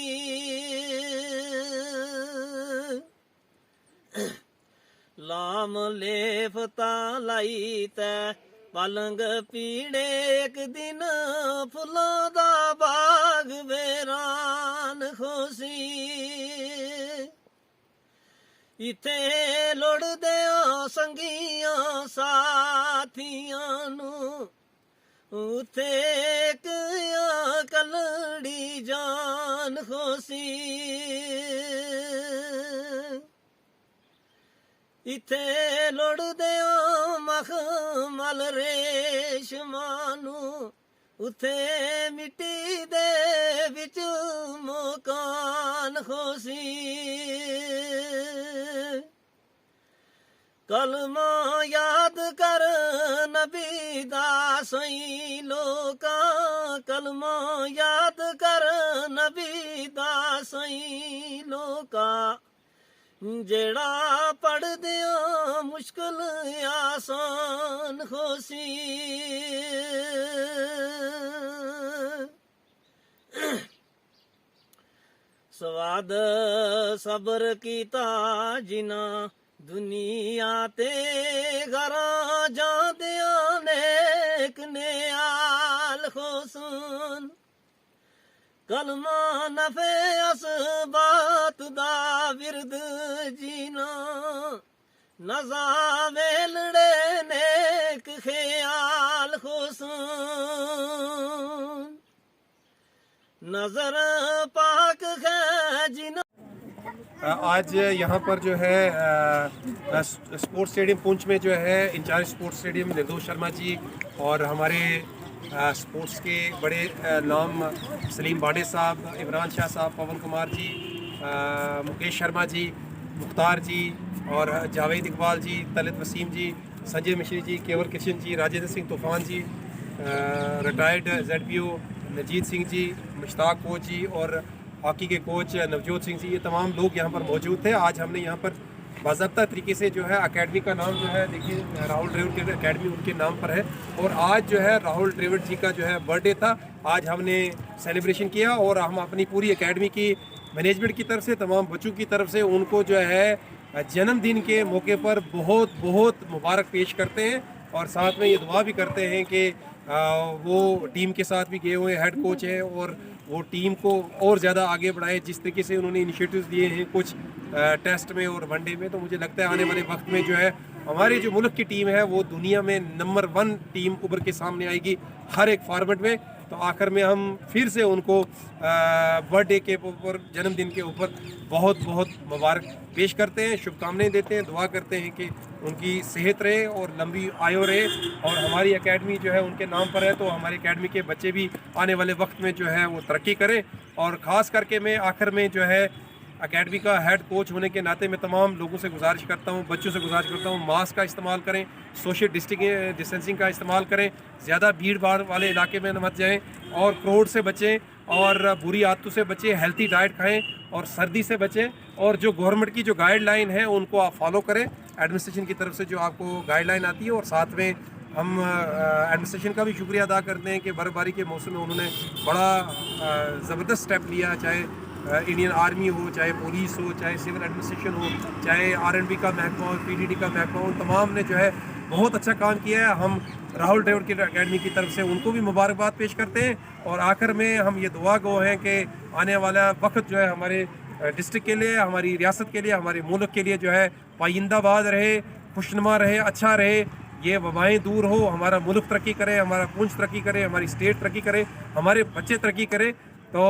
[SPEAKER 5] लाम लेफता लाई तै पलंग पीड़े एक दिन फुलों दा बाग वेरान खोसी इथे लुड़दे संगियां साथियां नू उथे एक कलड़ी जान खोसी इथे लुड़दे मखमल रेशमानू उथे मिट्टी दे विच मकान खोसी कलमा याद कर नबी दा सही लोका कलमा याद कर नबी दा सही लोका जेड़ा पढ़ दिया मुश्किल आसान खोसी स्वाद सबर कीता जिना दुनिया ते घरा जांदिया नेक नेआल खोसन कलमा नफे असबात दा विरद जीना नजा वेलड़े नेक ख्याल खोसन नजर पाक है जीना।
[SPEAKER 21] आज यहाँ पर जो है स्पोर्ट्स स्टेडियम पुंछ में जो है इंचार्ज स्पोर्ट्स स्टेडियम निर्दोष शर्मा जी और हमारे स्पोर्ट्स के बड़े नाम सलीम बाडे साहब, इमरान शाह साहब, पवन कुमार जी, मुकेश शर्मा जी, मुख्तार जी और जावेद इकबाल जी, तलित वसीम जी, संजय मिश्री जी, केवल किशन जी, राजेंद्र सिंह तूफान जी, retired ZPO नजीत Singh ji, Mushtaq coach जी और हॉकी के कोच नवजोत सिंह जी, ये तमाम लोग यहाँ पर मौजूद थे। आज हमने यहाँ पर बाज़ाब्ता तरीके से जो है अकेडमी का नाम जो है देखिए राहुल द्रविड़ की अकेडमी उनके नाम पर है और आज जो है राहुल द्रविड़ जी का जो है बर्थडे था। आज हमने सेलिब्रेशन किया और हम अपनी पूरी अकेडमी की मैनेजमेंट की तरफ से तमाम बच्चों की तरफ से उनको जो है जन्मदिन के मौके पर बहुत बहुत मुबारक पेश करते हैं और साथ में ये दुआ भी करते हैं कि वो टीम के साथ भी गए हुए हेड कोच हैं और वो टीम को और ज़्यादा आगे बढ़ाए जिस तरीके से उन्होंने इनिशिएटिव्स दिए हैं कुछ टेस्ट में और वनडे में। तो मुझे लगता है आने वाले वक्त में जो है हमारी जो मुल्क की टीम है वो दुनिया में नंबर 1 टीम उभर के सामने आएगी हर एक फॉर्मेट में। तो आखिर में हम फिर से उनको बर्थडे के ऊपर जन्मदिन के ऊपर बहुत बहुत मुबारक पेश करते हैं, शुभकामनाएं देते हैं, दुआ करते हैं कि उनकी सेहत रहे और लंबी आयु रहे और हमारी एकेडमी जो है उनके नाम पर है तो हमारी एकेडमी के बच्चे भी आने वाले वक्त में जो है वो तरक्की करें। और ख़ास करके मैं आखिर में जो है एकेडमी का हेड कोच होने के नाते मैं तमाम लोगों से गुजारिश करता हूँ, बच्चों से गुजारिश करता हूँ, मास्क का इस्तेमाल करें, सोशल डिस्टेंसिंग का इस्तेमाल करें, ज़्यादा भीड़ भाड़ वाले इलाके में मत जाएं और क्राउड से बचें
[SPEAKER 6] और बुरी आदतों से बचें, हेल्थी डाइट खाएं और सर्दी से बचें। और जो गवर्नमेंट की जो गाइडलाइन है उनको आप फॉलो करें, एडमिनिस्ट्रेशन की तरफ से जो आपको गाइडलाइन आती है। और साथ में हम एडमिनिस्ट्रेशन का भी शुक्रिया अदा करते हैं कि बर्फबारी के मौसम में उन्होंने बड़ा ज़बरदस्त स्टेप लिया, चाहे इंडियन आर्मी हो, चाहे पुलिस हो, चाहे सिविल एडमिनिस्ट्रेशन हो, चाहे R&B का महकमा हो, PDD का महकमा हो, तमाम ने जो है बहुत अच्छा काम किया है। हम राहुल ड्राविड की अकेडमी की तरफ से उनको भी मुबारकबाद पेश करते हैं। और आखिर में हम ये दुआ गो हैं कि आने वाला वक्त जो है हमारे डिस्ट्रिक्ट के लिए, हमारी रियासत के लिए, हमारे मुल्क के लिए जो है पाइंदाबाद रहे, खुशनुमा रहे, अच्छा रहे। ये वबाएँ दूर हो, हमारा मुल्क तरक्की करे, हमारा पुंछ तरक्की करे, हमारी स्टेट तरक्की करे, हमारे बच्चे तरक्की करे। तो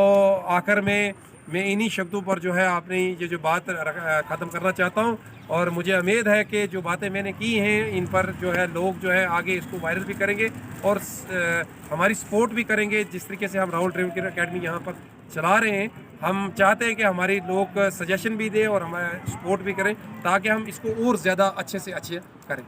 [SPEAKER 6] आखिर में मैं इन्हीं शब्दों पर जो है आपने ये जो बात ख़त्म करना चाहता हूँ। और मुझे उम्मीद है कि जो बातें मैंने की हैं इन पर जो है लोग जो है आगे इसको वायरल भी करेंगे और हमारी सपोर्ट भी करेंगे। जिस तरीके से हम राहुल ड्राविड की अकेडमी यहाँ पर चला रहे हैं, हम चाहते हैं कि हमारे लोग सजेशन भी दें और हमारा सपोर्ट भी करें ताकि हम इसको और ज़्यादा अच्छे से अच्छे करें।